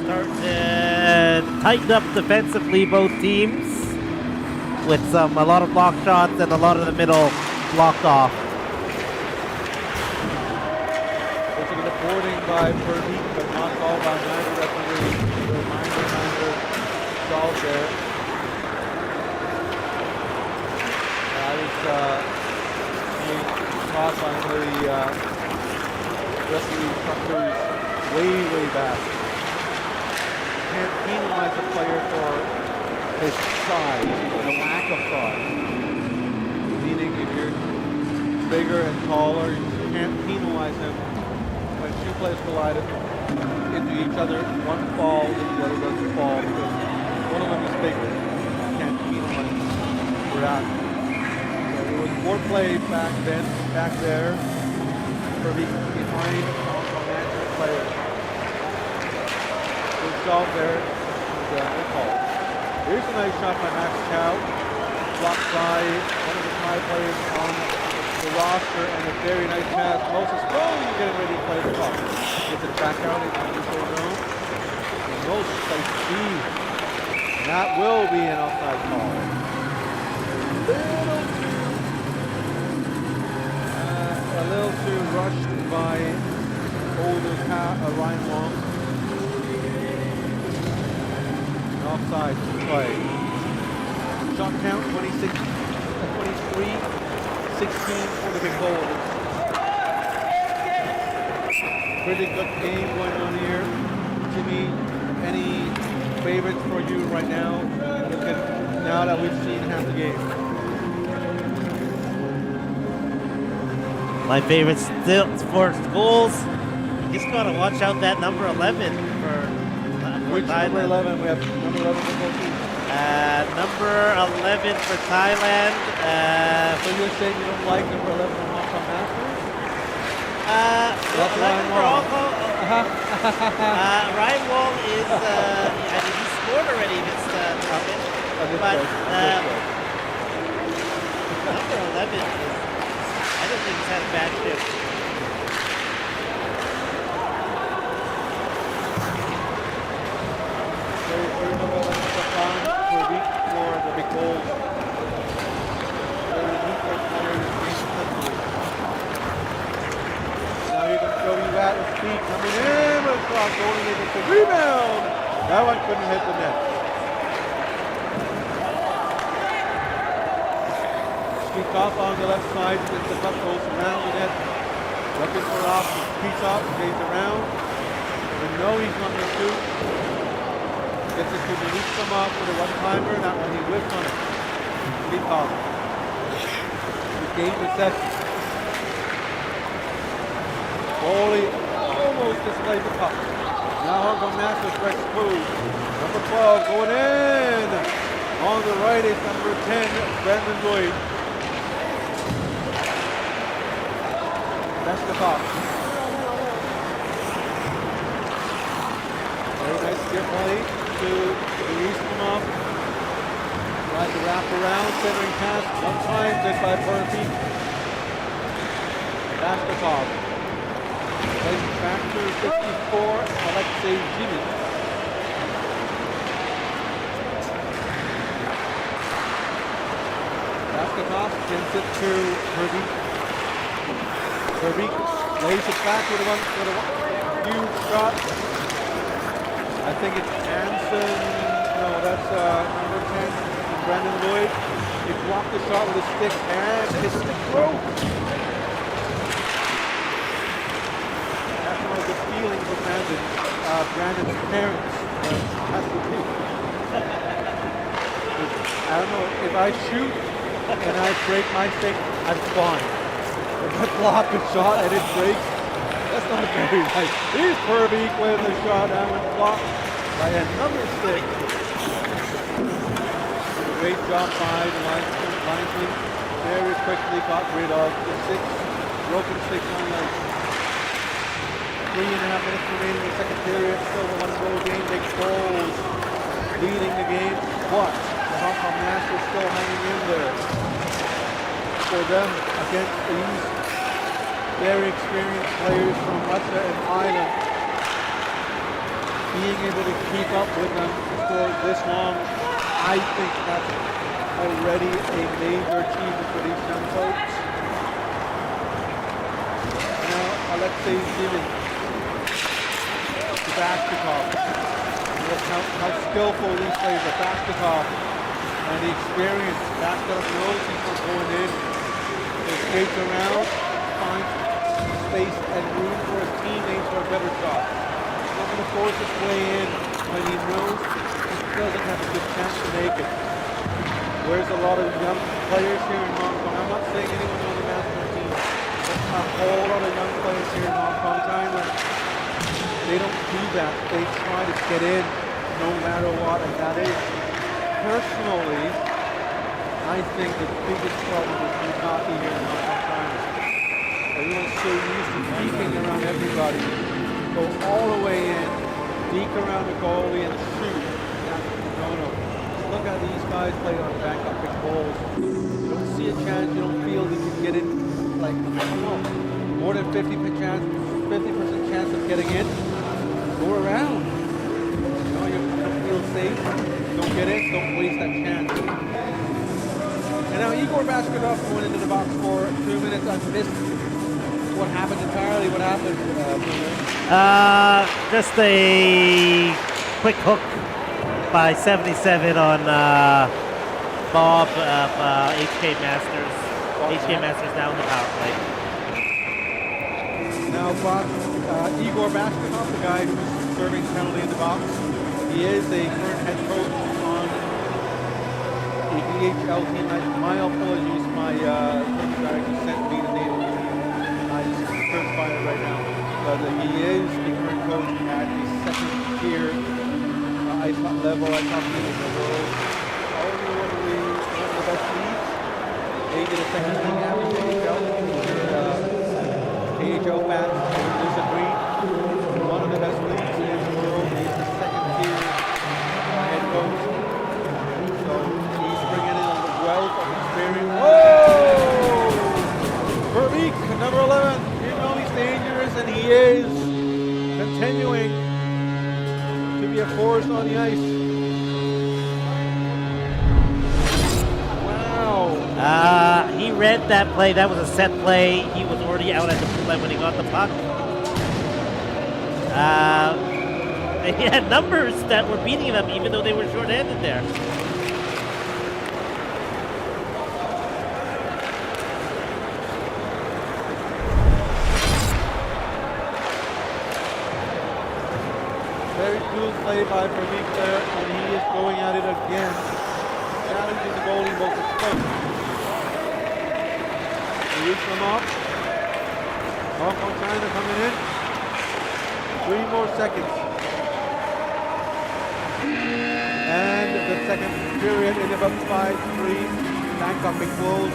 Start to tighten up defensively, both teams, with a lot of block shots and a lot of the middle blocked off. Looking at the boarding by Purdy, but not called by neither referee. Reminder solved there. I was being caught by the referee truckers way back. Can't penalize a player for his size, or the lack of size. Meaning if you're bigger and taller, you can't penalize him when two players collide into each other. One falls and the other doesn't fall because one of them is bigger. You can't penalize him for that. So it was more play back then, back there, for behind Manchester players. Solved there, no call. Here's a nice shot by Max Chow, blocked by one of the high players on the roster, and a very nice pass. Moses slowly getting ready to play the puck. Gets it back out into the neutral zone. And Moses plays speed. And that will be an offside call. A little too rushed by older Ryan Wong. Offside play. Shot count 23, 16 for the big goal. Pretty good game going on here. Jimmy, any favorites for you right now? Now that we've seen half the game. My favorite still for goals. You just gotta watch out that number 11 for. Which number 11? We have number 11 for both teams. Number 11 for Thailand. So you're saying you don't like number 11 on Hong Kong Masters? That's Ryan Wong. Ryan Wong is, I mean, he scored already this tournament. But number 11 is, I don't think he's had a bad shift. For the big goals. Now he can show you that with speed coming in, but it's not going in. It's a rebound. That one couldn't hit the net. Speed off on the left side, as the puck goes around the net. Looking for option. Speeds off, stays around. We know he's number 2. Gets it to release them off with a one-timer. That one he whipped on it. Lead pass. Gain possession. Goalie almost displayed the puck. Now Hong Masters breaks through. Number 12 going in. On the right is number 10, Brandon Lloyd. That's the puck. Very nice skip play to release them up. Tried to wrap around, centering pass. One time, good by Percy. That's the puck. Plays back to 54, Alexei Jimin. That's the puck, gets it to Herbie. Herbie lays it back with a huge shot. I think it's Anson. No, that's number 10, Brandon Lloyd. He blocked the shot with a stick and his stick broke. That's one of the feelings of Brandon's parents has to be. I don't know, if I shoot and I break my stick, I'm fine. If I block a shot and it breaks, that's not very nice. Here's Kirby with the shot and went blocked by another stick. Great job by the linesman. Very quickly got rid of the broken six on the ice. 3.5 minutes remaining in the second period. Still a one-goal game. Big goals leading the game. But the Hong Kong Masters still hanging in there. For them against these very experienced players from Russia and Ireland, being able to keep up with them for this long, I think that's already a major achievement for these young folks. Now Alexei Zimin to Bastikov. Look how skillful these players are. Bastikov and the experience. Bastikov knows he's not going in. He skates around, finds space and room for his teammates for a better shot. He's not going to force his way in when he knows he doesn't have a good chance to make it. There's a lot of young players here in Hong Kong. I'm not saying anyone on the national team, but a whole lot of young players here in Hong Kong, China. They don't do that. They try to get in no matter what, and that is, personally, I think the biggest problem with New hockey here in Hong Kong, China. Everyone's so used to peeking around everybody. Go all the way in, peek around the goalie and shoot. No. Look how these guys play on Bangkok big balls. You don't see a chance, you don't feel you can get in, like, I don't know, more than 50% chance of getting in. Go around. You know, you don't feel safe. Don't get in, don't waste that chance. And now Igor Baskerov went into the box for 2 minutes. I missed what happened entirely. What happened? Just a quick hook by 77 on Bob of HK Masters. HK Masters now in the power play. Now Igor Baskerov, the guy who's serving penalty in the box, he is a current head coach on the EHL team. My apologies, my coach director sent me the name. I just couldn't find it right now. But he is the current coach at the second tier ice level. I talked to him in the world. Probably one of the best leagues. They did a second league after AHL. AHL fans disagree. One of the best leagues in the world. He's the second tier head coach. So he's bringing in a wealth of experience. Whoa! Verbeek, number 11. You know he's dangerous, and he is continuing to be a force on the ice. Wow. He read that play. That was a set play. He was already out at the play when he got the puck. He had numbers that were beating them even though they were short-handed there. Very cool play by Verbeek there, and he is going at it again. challenging the goalie Moses Stone. He reached them up. Hong Kong China coming in. 3 more seconds. And the second period in about 5-3. Bangkok big close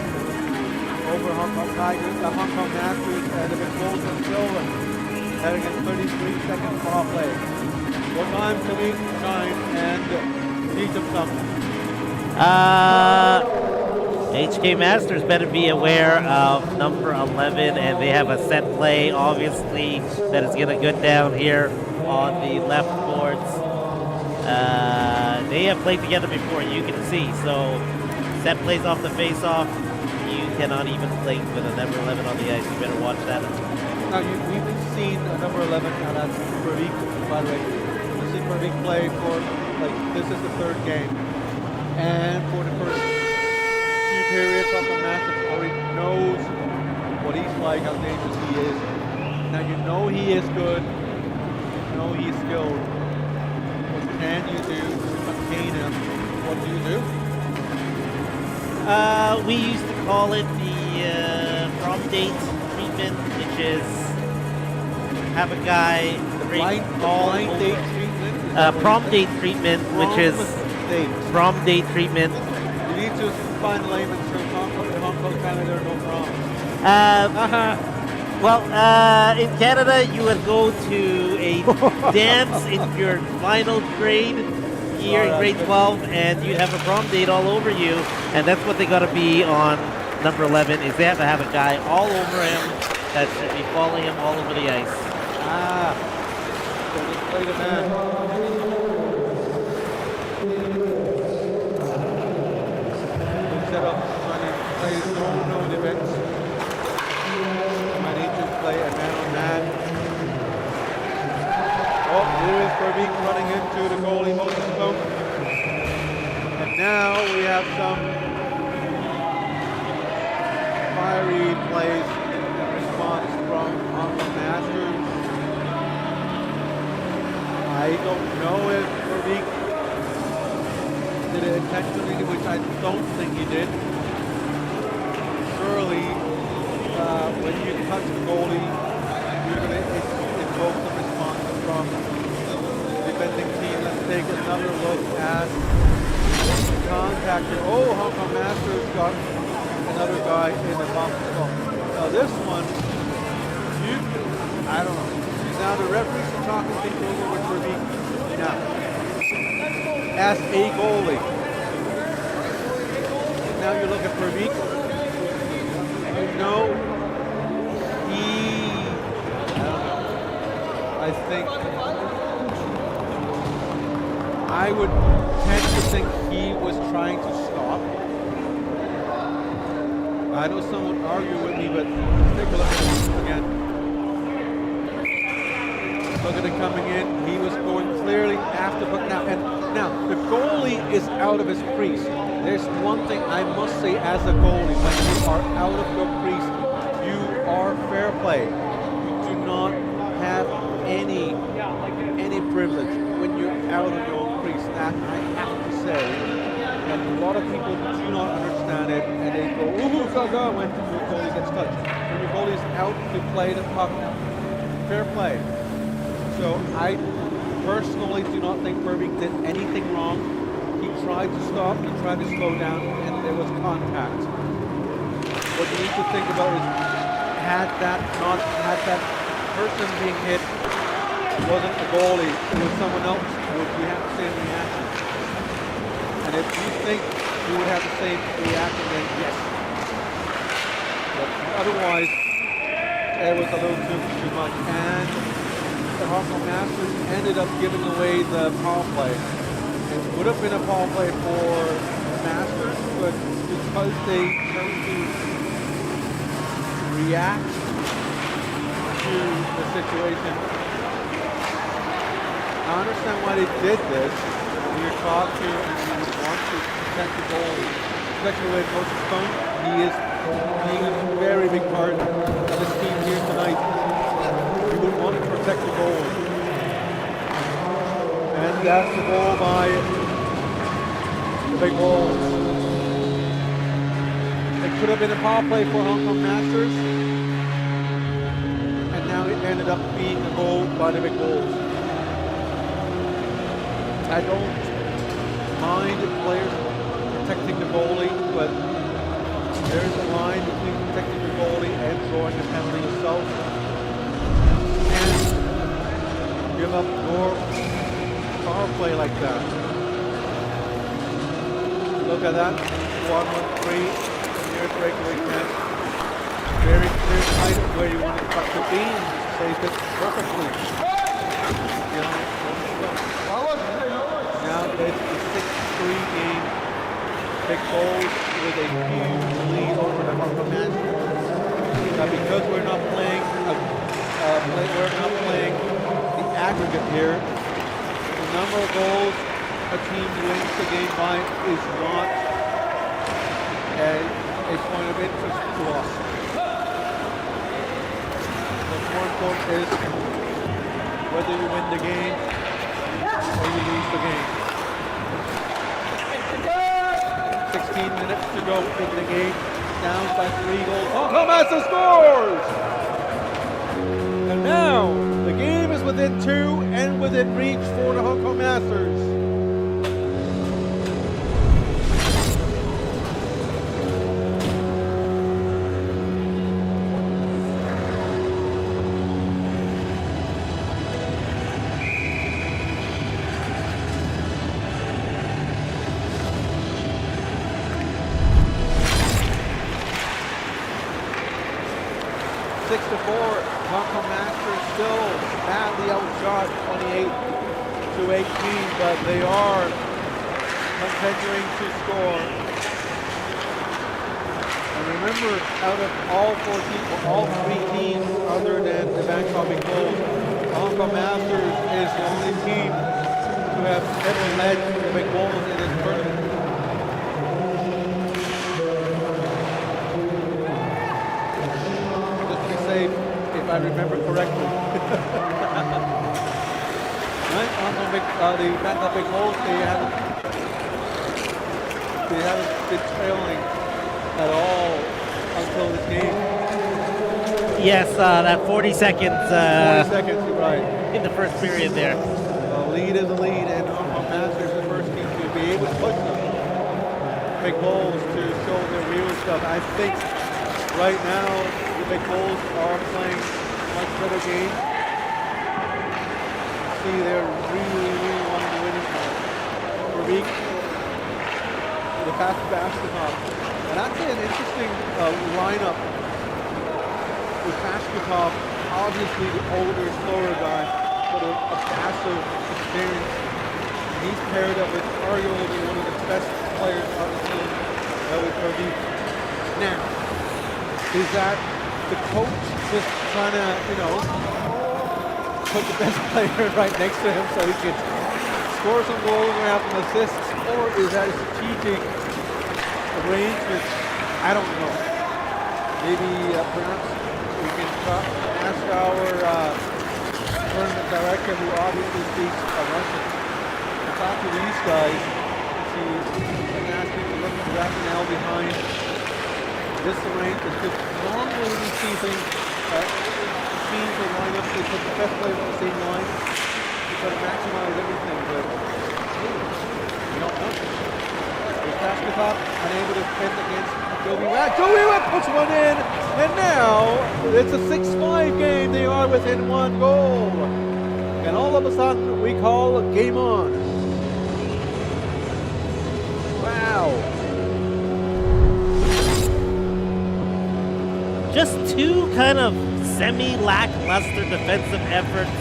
over Hong Kong Tigers, Hong Kong Masters, and a bit close until heading in 33 seconds power play. What time can we shine and teach them something? HK Masters better be aware of number 11, and they have a set play, obviously, that is going to go down here on the left boards. They have played together before, you can see. So, set plays off the face-off. You cannot even play with a number 11 on the ice. You better watch that. Now, we've seen number 11, now that's Praveek, by the way. We've seen Praveek play for, like, this is the 3rd game. And for the first few periods, Hong Kong Masters already knows what he's like, how dangerous he is. Now, you know he is good. You know he's skilled. What can you do to contain him? What do you do? We used to call it the prom date treatment, which is have a guy Blind date treatment? prom date treatment, which is prom date treatment. You need to find layman's terms. Hong Kong, Canada, no problem. Well, in Canada, you would go to a dance in your final grade year in grade 12, and you have a prom date all over you, and that's what they got to be on number 11, is they have to have a guy all over him that should be following him all over the ice. So just play the man. Instead of trying to play no defense, I need to play a man-on-man. Oh, here is Praveek running into the goalie, Moses Stone. And now we have some fiery plays in response from Hong Kong Masters. I don't know if Praveek did it intentionally, which I don't think he did. Surely, when you touch the goalie, you're going to invoke some response from the defending team. Let's take another look at the contact here. Oh, Hong Kong Masters got another guy in the box as well. Now this one, I don't know. Now the referees are talking things over with Praveek. Now, as a goalie, now you look at Praveek, you know, I think I would tend to think he was trying to stop. I know someone would argue with me, but let's take a look at this again. Look at it coming in. He was going clearly after, but now the goalie is out of his crease. There's one thing I must say as a goalie: when you are out of your crease, you are fair play. You do not have any privilege when you're out of your own crease. That I have to say, and a lot of people do not understand it, and they go, "Ooh, gaga," when your goalie gets touched. When your goalie is out to play the puck, fair play. So I personally do not think Praveek did anything wrong. He tried to stop, he tried to slow down, and there was contact. What you need to think about is, had that person being hit wasn't the goalie, it was someone else, would you have the same reaction? And if you think you would have the same reaction, then yes. But otherwise, it was a little too much. And the Hong Kong Masters ended up giving away the power play. It would have been a power play for the Masters, but because they chose to react to the situation, I understand why they did this. When you're taught to and you would want to protect the goalie, especially with Moses Stone. He is being a very big part of this team here tonight. You would want to protect the goalie. And that's the goal by the big goal. could have been a power play for Hong Kong Masters. And now it ended up being a goal by the Big Bulls. I don't mind players protecting the goalie, but there's a line between protecting the goalie and throwing a penalty yourself. And give up your power play like that. Look at that. 1-1-3. Nearest breakaway net. Very clear sight of where you want to cut the beam. Saved it perfectly. Now it's the 6-3 game. Big Bulls with a huge lead over the Hong Kong Masters. Because we're not playing the aggregate here, the number of goals a team wins the game by is not a point of interest to us. What's more important is whether you win the game or you lose the game. 16 minutes to go in the game, down by 3 goals. Hong Kong Masters scores! And now, the game is within 2 and within reach for the Hong Kong Masters. Hong Kong Masters still badly outshot 28-18, but they are continuing to score. And remember, out of all 3 teams other than the Bangkok Big Bulls, Hong Kong Masters is the only team to have ever led the Big Bulls in this tournament. If I remember correctly. Right? On the Bangkok Big Bulls, they haven't been trailing at all until this game. Yes, that 40 seconds. 40 seconds, you're right. In the first period there. A lead is a lead, and Hong Kong Masters is the first team to be able to push them. Big Bulls to show their real stuff. I think right now the Big Bulls are playing much better game. See, they're really wanting to win it for a week. The fast basketball. And actually an interesting lineup with basketball. Obviously the older, slower guy, but a passive experience. And he's paired up with arguably one of the best players on the team, with Kirby. Now, is that the coach just trying to, put the best player right next to him so he can score some goals or have some assists, or is that a strategic arrangement? I don't know. Maybe perhaps we can ask our tournament director, who obviously speaks Russian, to talk to these guys and ask him to look at the rationale behind this arrangement, because normally we see things, teams or lineups, they put the best players on the same line to try to maximize everything, but we don't want to. With Kashkatov unable to defend against Joey Watt. Joey Watt puts one in, and now it's a 6-5 game. They are within 1 goal. And all of a sudden, we call game on. Wow. Just 2 kind of semi-lackluster defensive efforts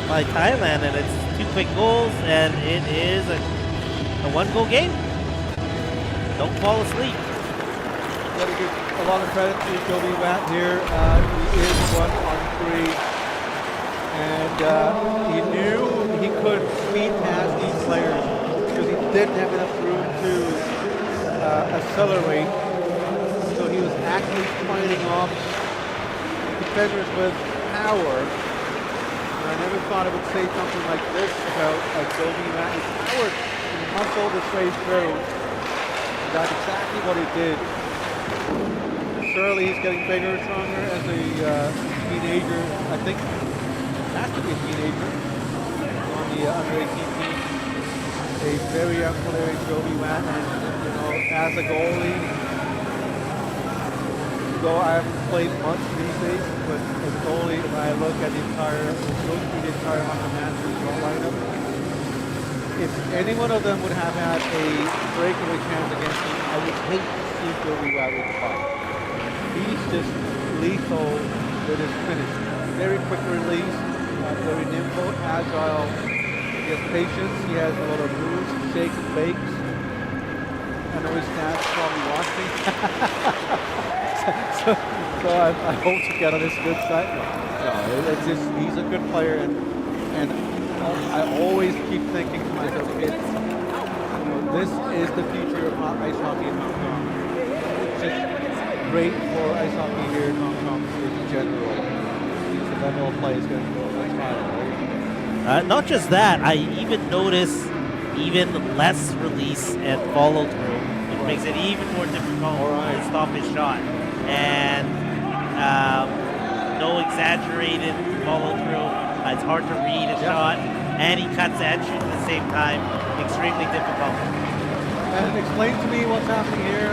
by Thailand, and it's 2 quick goals, and it is a 1-goal game. Don't fall asleep. Gotta give a lot of credit to Joey Watt here. He is 1-on-3, and he knew he could speed past these players because he didn't have enough room to accelerate. So he was actually fighting off defenders with power. And I never thought I would say something like this about Joey Watt. His power muscle to straight through. That's exactly what he did. Surely he's getting bigger and stronger as a teenager. I think has to be a teenager on the under 18 team. A very young player, Joby Watt, and as a goalie, though I haven't played much these days, but as a goalie, if I look at go through the entire Honda Masters lineup, if any one of them would have had a breakaway chance against me, I would hate to see Joby Watt with the puck. He's just lethal with his finish. Very quick release, very nimble, agile. He has patience. He has a lot of moves, shakes and bakes. I know his dad's probably watching. so I hope to get on his good side. No, it's just, he's a good player, and I always keep thinking to myself, this is the future of ice hockey in Hong Kong. It's just great for ice hockey here in Hong Kong in general. The level of play is going to go much higher, right? Not just that, I even notice even less release and follow through, which makes it even more difficult to stop his shot. And no exaggerated follow through. It's hard to read a shot, and he cuts and shoots at the same time. Extremely difficult. And explain to me what's happening here.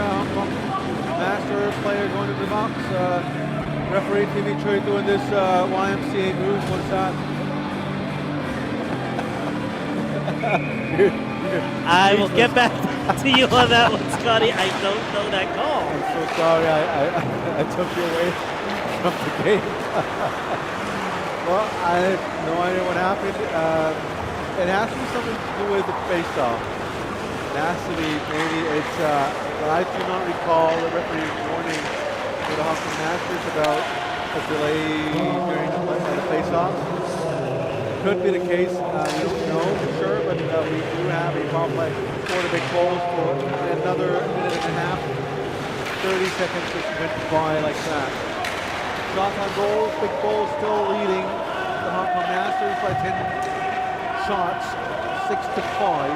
Master player going to the box. Referee TV Troy doing this YMCA move. What's that? I will get back to you on that one, Scotty. I don't know that call. I'm so sorry. I took you away from the game. Well, I have no idea what happened. It has to be something to do with the face-off. It has to be, maybe it's, I do not recall the referee's warning for the Hockey Masters about a delay during the face-off. Could be the case, we don't know for sure, but we do have a power play for the Big Bulls for another minute and a half. 30 seconds just went by like that. Shots on goals, Big Bulls still leading the Hong Kong Masters by 10 shots, 6-5.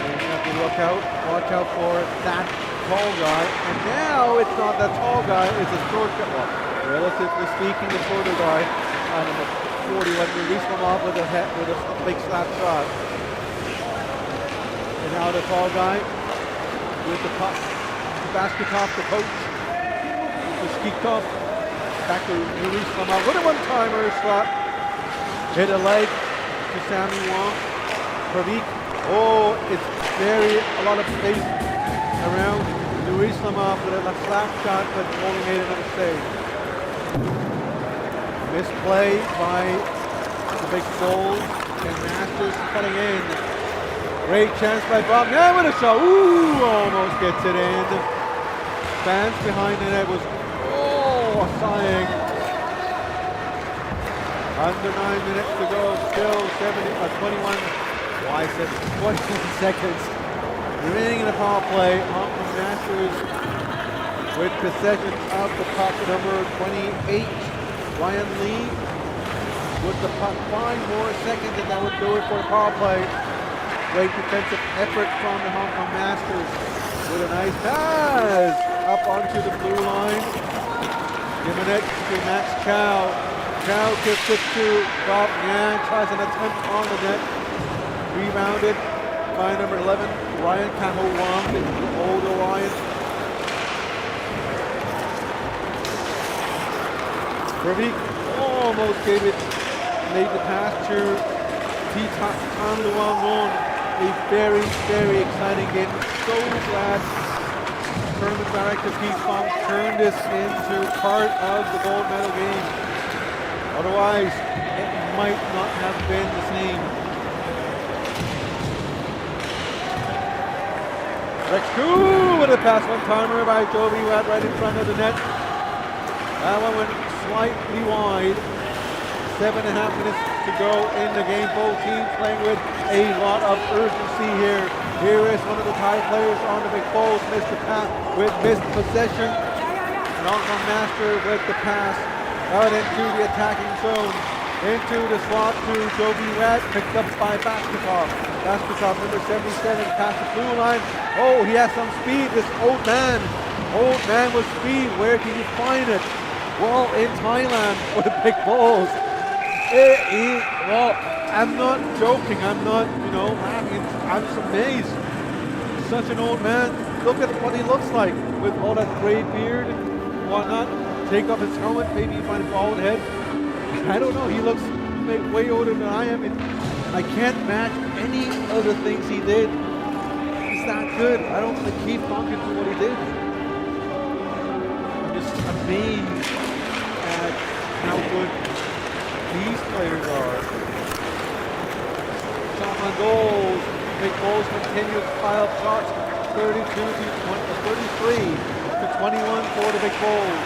And you have to watch out for that tall guy. And now it's not that tall guy, it's a short guy. Well, relatively speaking, the shorter guy. Number 40 when we release them off with a big slap shot. And now the tall guy with the puck, basket off the coach. Skikov back to release them out with a one-timer slap. Hit a leg to Sammy Wong. Pravik. Oh, it's a lot of space around. Luis Lamar with a slap shot, but only made another save. Misplay by the Big Bulls, and Masters cutting in. Great chance by Bob. Now with a shot. Ooh, almost gets it in. Fans behind the net was sighing. Under 9 minutes to go. Still 21 seconds remaining in the power play. Hong Kong Masters with possession of the puck, number 28. Ryan Lee with the puck, 5 more seconds, and that would do it for the power play. Great defensive effort from the Hong Kong Masters with a nice pass up onto the blue line. Giving it to Max Chow. Chow gives it to Bob Yang, tries an attempt on the net. Rebounded by number 11, Ryan Kaho Wong, the older Ryan. Pravik almost made the pass to Tan Luang Wong. A very, very exciting game. So glad tournament director Pete Fong turned this into part of the gold medal game. Otherwise, it might not have been the same. Rex Koo with a pass, one-timer by Joby Watt right in front of the net. That one went slightly wide. 7.5 minutes to go in the game. Both teams playing with a lot of urgency here. Here is one of the tie players on the Big Bulls, Mr. Pat, with missed possession. And Hong Kong Master with the pass out into the attacking zone. Into the slot to Joby Rat, picked up by Basketov. Basketov, number 77, past the blue line. Oh, he has some speed, this old man. Old man with speed, where can you find it? Well, in Thailand with big balls. Well, I'm not joking, I'm not, laughing. I'm just amazed. Such an old man. Look at what he looks like with all that gray beard and whatnot. Take off his helmet, maybe you find a bald head. I don't know, he looks way older than I am. I can't match any other things he did. He's that good. I don't want to keep talking to what he did. I'm just amazed at how good these players are. Shot on goals. Big Bulls continue to pile up shots. 33 to 21 for the Big Bulls.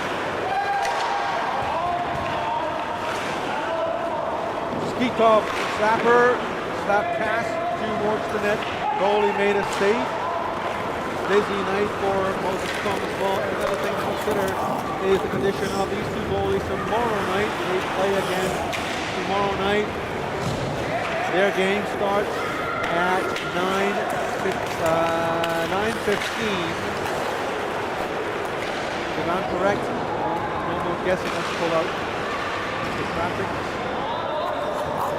Skikov, slap pass towards the net. Goalie made a save. Busy night for Moses Thomas Ball. Another thing to consider is the condition of these two goalies tomorrow night. They play again tomorrow night. Their game starts at 9:15. If I'm correct, no more guessing. Let's pull out the traffic.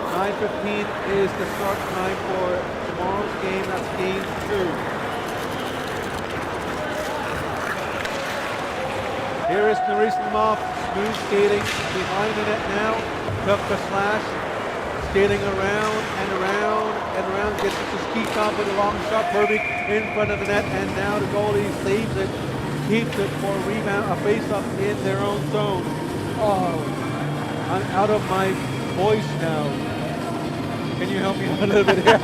9:15 is the start time for tomorrow's game. That's game 2. Here is Narisimov, smooth skating behind the net now. Took the slash, skating around and around and around. Gets it to Skikov with a long shot. Herbig in front of the net, and now the goalie saves it, keeps it for a rebound, a face-up in their own zone. Oh, I'm out of my voice now. Can you help me out a little bit here?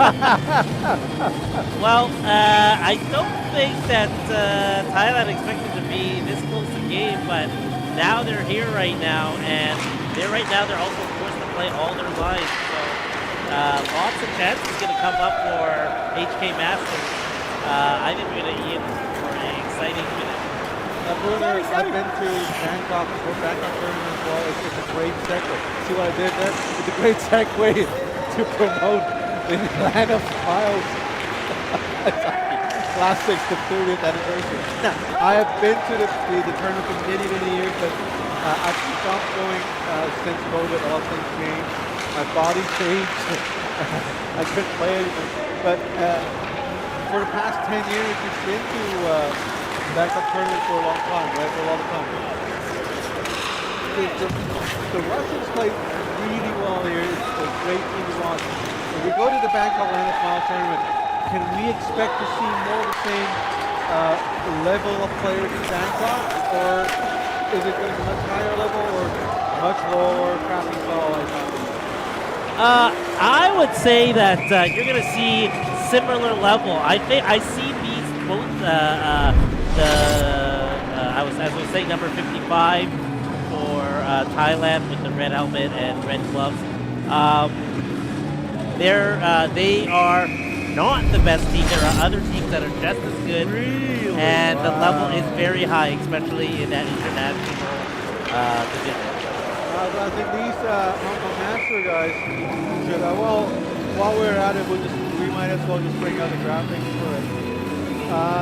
Well, I don't think that Thailand expected to be this close to game, but now they're here right now, and they're also forced to play all their lines. So lots of chances going to come up for HK Masters. I think we're going to be in for an exciting minute. Bruno, I've been to Bangkok tournament as well. It's a great segue. See what I did there? It's a great segue to promote the Land of Smiles Classics, the 30th anniversary. Now, I have been to the tournament for many years, but I've stopped going since COVID. A lot of things changed. My body changed. I couldn't play anymore. But for the past 10 years, you've been to Bangkok tournament for a long time, right? For a long time. The Russians play really well here. It's a great team to watch. If we go to the Bangkok Land of Smiles tournament, can we expect to see more of the same level of players in Bangkok, or is it going to be much higher level or much lower, crappy style like that? I would say that you're going to see similar level. I see these both as I was saying, number 55 for Thailand with the red helmet and red gloves. They are not the best team. There are other teams that are just as good, Really? and the Wow. level is very high, especially in that international division. I think these Hong Master guys should, while we're at it, we might as well just bring out the graphics for it.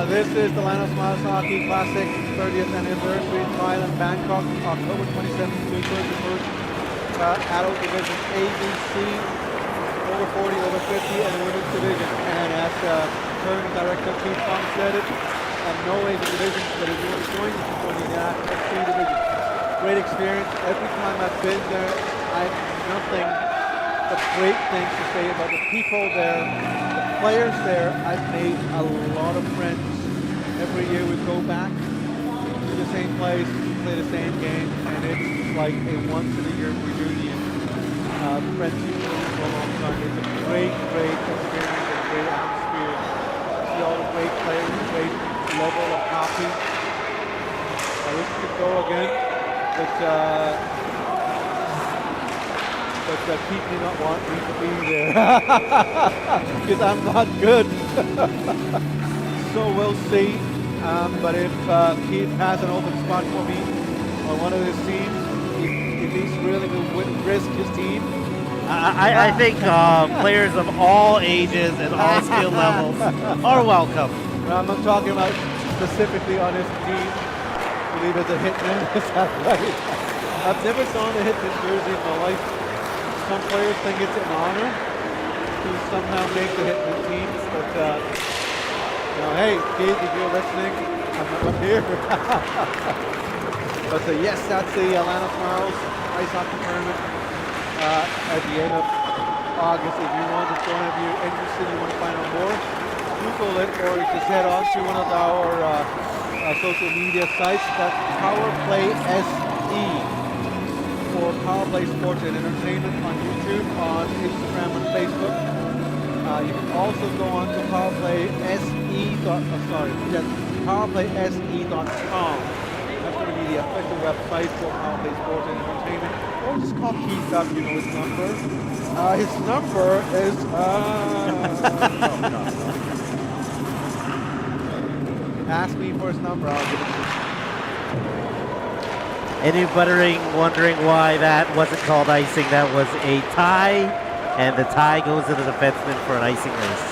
This is the Land of Smiles Hockey Classic 30th anniversary in Thailand, Bangkok, October 27th to 31st. Adult Division A, B, C, over 40, over 50, and the Women's Division. And as current director Keith Fong said it, no Asian divisions, but if you want to join, you can join the X3 division. Great experience. Every time I've been there, I have nothing but great things to say about the people there, the players there. I've made a lot of friends. Every year we go back to the same place, play the same game, and it's like a once-in-a-year reunion. Friendship for a long time. It's a great experience and great atmosphere. See all the great players, great level of hockey. I wish we could go again. But keep me not wanting me to be there because I'm not good. So we'll see. But if Keith has an open spot for me on one of his teams, if he's willing to risk his team, I think players of all ages and all skill levels are welcome. I'm not talking about specifically on his team. I believe it's a hitman. Is that right? I've never saw a hitman jersey in my life. Some players think it's an honor to somehow make the hitman teams, but hey, Keith, if you're listening, I'm here. But yes, that's the Atlanta Tomorrows Ice Hockey Tournament at the end of August. If you want to join, if you're interested, you want to find out more, Google it, or you just head on to one of our social media sites. That's PowerPlay SE, or PowerPlay Sports and Entertainment on YouTube, on Instagram, and Facebook. You can also go on to PowerPlaySE.com. That's going to be the official website for PowerPlay Sports and Entertainment. Or just call Keith up, you know his number. His number is, no. Ask me for his number, I'll give it to you. Anybody wondering why that wasn't called icing? That was a tie, and the tie goes to the defenseman for an icing race.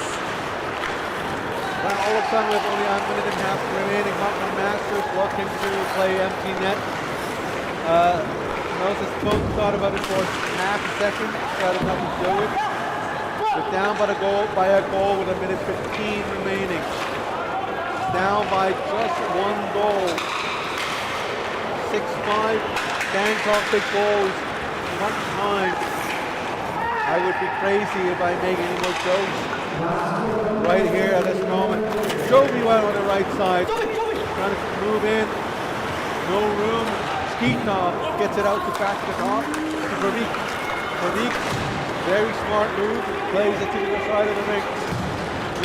Well, all of a sudden, with only a minute and a half remaining, Hong Kong Masters looking to play empty net. Moses Coates thought about it for half a second, decided not to do it. But down by a goal with a minute 15 remaining. Down by just one goal. 6-5, Bangkok big goals, one time. I would be crazy if I make any more jokes right here at this moment. Show me one on the right side. Trying to move in. No room. Skitov gets it out to back the top to Verbeek. Verbeek, very smart move, plays it to the other side of the ring.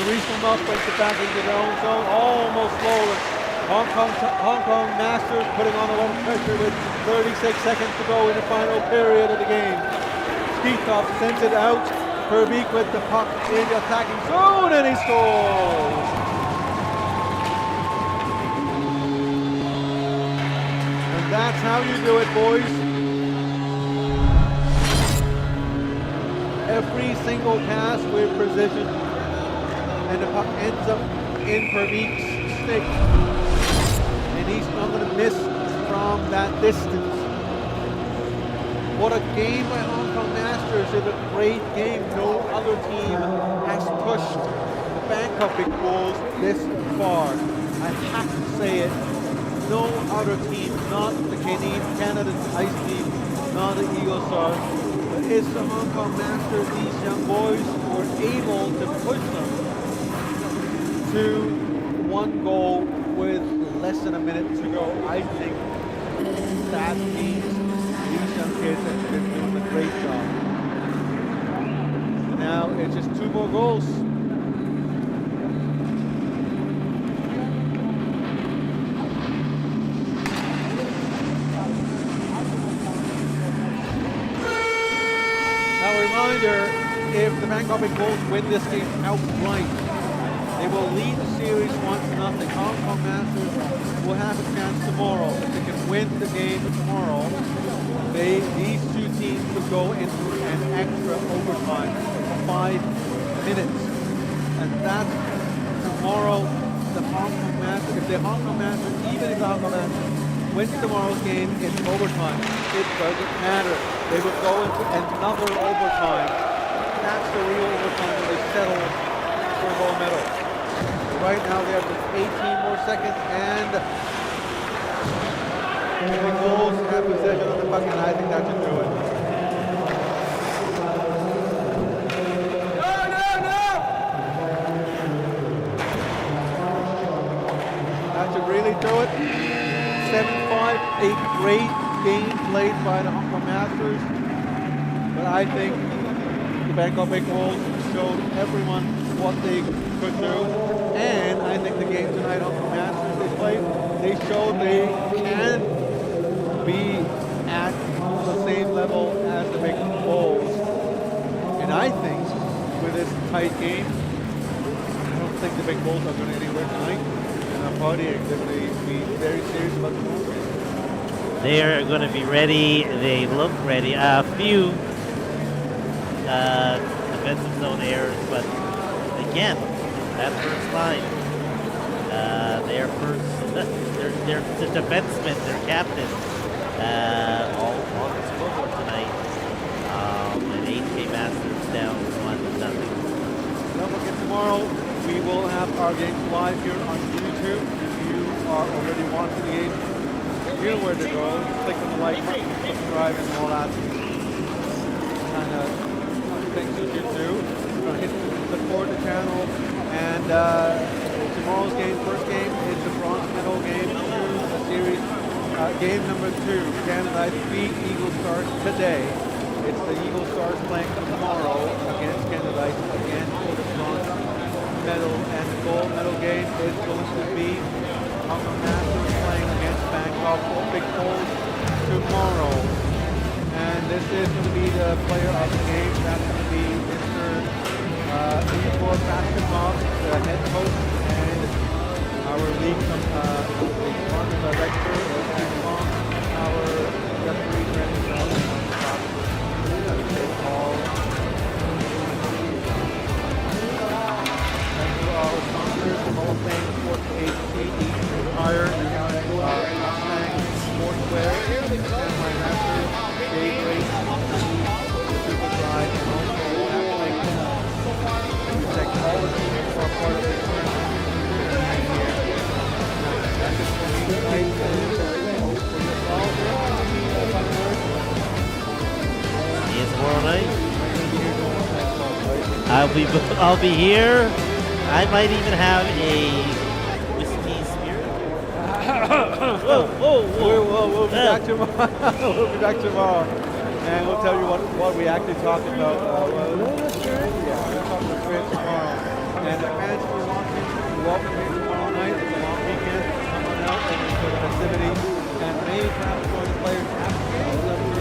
Maurice Lamotte brings it back into their own zone, almost rolling. Hong Kong Masters putting on a lot of pressure with 36 seconds to go in the final period of the game. Skitov sends it out. Verbeek with the puck in the attacking zone, and he scores! And that's how you do it, boys. Every single pass with precision, and the puck ends up in Verbeek's stick. And he's not going to miss from that distance. What a game by Hong Kong Masters. It's a great game. No other team has pushed the Bangkok Big Bulls this far. I have to say it. No other team, not the Canada's ice team, not the Eagle Stars, but it's the Hong Kong Masters. These young boys were able to push them to one goal with less than a minute to go. I think that means these young kids have been doing a great job. Now it's just 2 more goals. Now a reminder, if the Bangkok Big Bulls win this game outright, they will lead the series 1-0. Hong Kong Masters will have a chance tomorrow. If they can win the game tomorrow, these two teams will go into an extra overtime of 5 minutes. And that's tomorrow, the Hong Kong Masters. If the Hong Kong Masters, even if Hong Kong Masters wins tomorrow's game in overtime, it doesn't matter. They will go into another overtime. That's the real overtime where they settle for a gold medal. Right now they have just 18 more seconds, and the Bulls have possession of the puck, and I think that should do it. That should really do it. 7-5, a great game played by the Hong Kong Masters, but I think the Bangkok Big Bulls showed everyone what they could do, and I think the game tonight on the Masters they played, they showed they can be at the same level as the Big Bulls. And I think with this tight game, I don't think the Big Bulls are going anywhere tonight. And I'm partying. They're going to be very serious about the ball game. They are going to be ready. They look ready. A few defensive zone errors, but again, that first line, their the defenseman, their captain, all on the scoreboard tonight. And 8K Masters down 1-0. Don't forget, tomorrow we will have our games live here on YouTube. If you are already watching the game, you know where to go. Click on the like button, subscribe, and all that kind of things that you do. Hit support the channel. And tomorrow's game, first game, is the bronze medal game to the series. Game number 2, Canada beat Eagle Stars today. It's the Eagle Stars playing tomorrow against Canada again for the bronze medal. And the gold medal game is going to be Hong Masters playing against Bangkok Big Falls tomorrow. And this is going to be the player of the game. That's going to be Mr. Igor Basketball, the head coach, and our league department director, our referee, thank you all sponsors, the Hall of Fame Sports HC, Empire, Mustang, Sportswear, and my master, Dave Race, Super Drive, and also Athletic. Thank all of you who are part of this tournament. That's it for me tonight. For your Yes, tomorrow night. I'll be here. I might even have a whiskey spirit. We'll be back tomorrow. We'll be back tomorrow, and we'll tell you what we actually talked about. We'll talk about Chris tomorrow. And the fans who are watching, welcome here tomorrow night. It's a long weekend. Come on out and enjoy the festivities. And maybe perhaps join the players after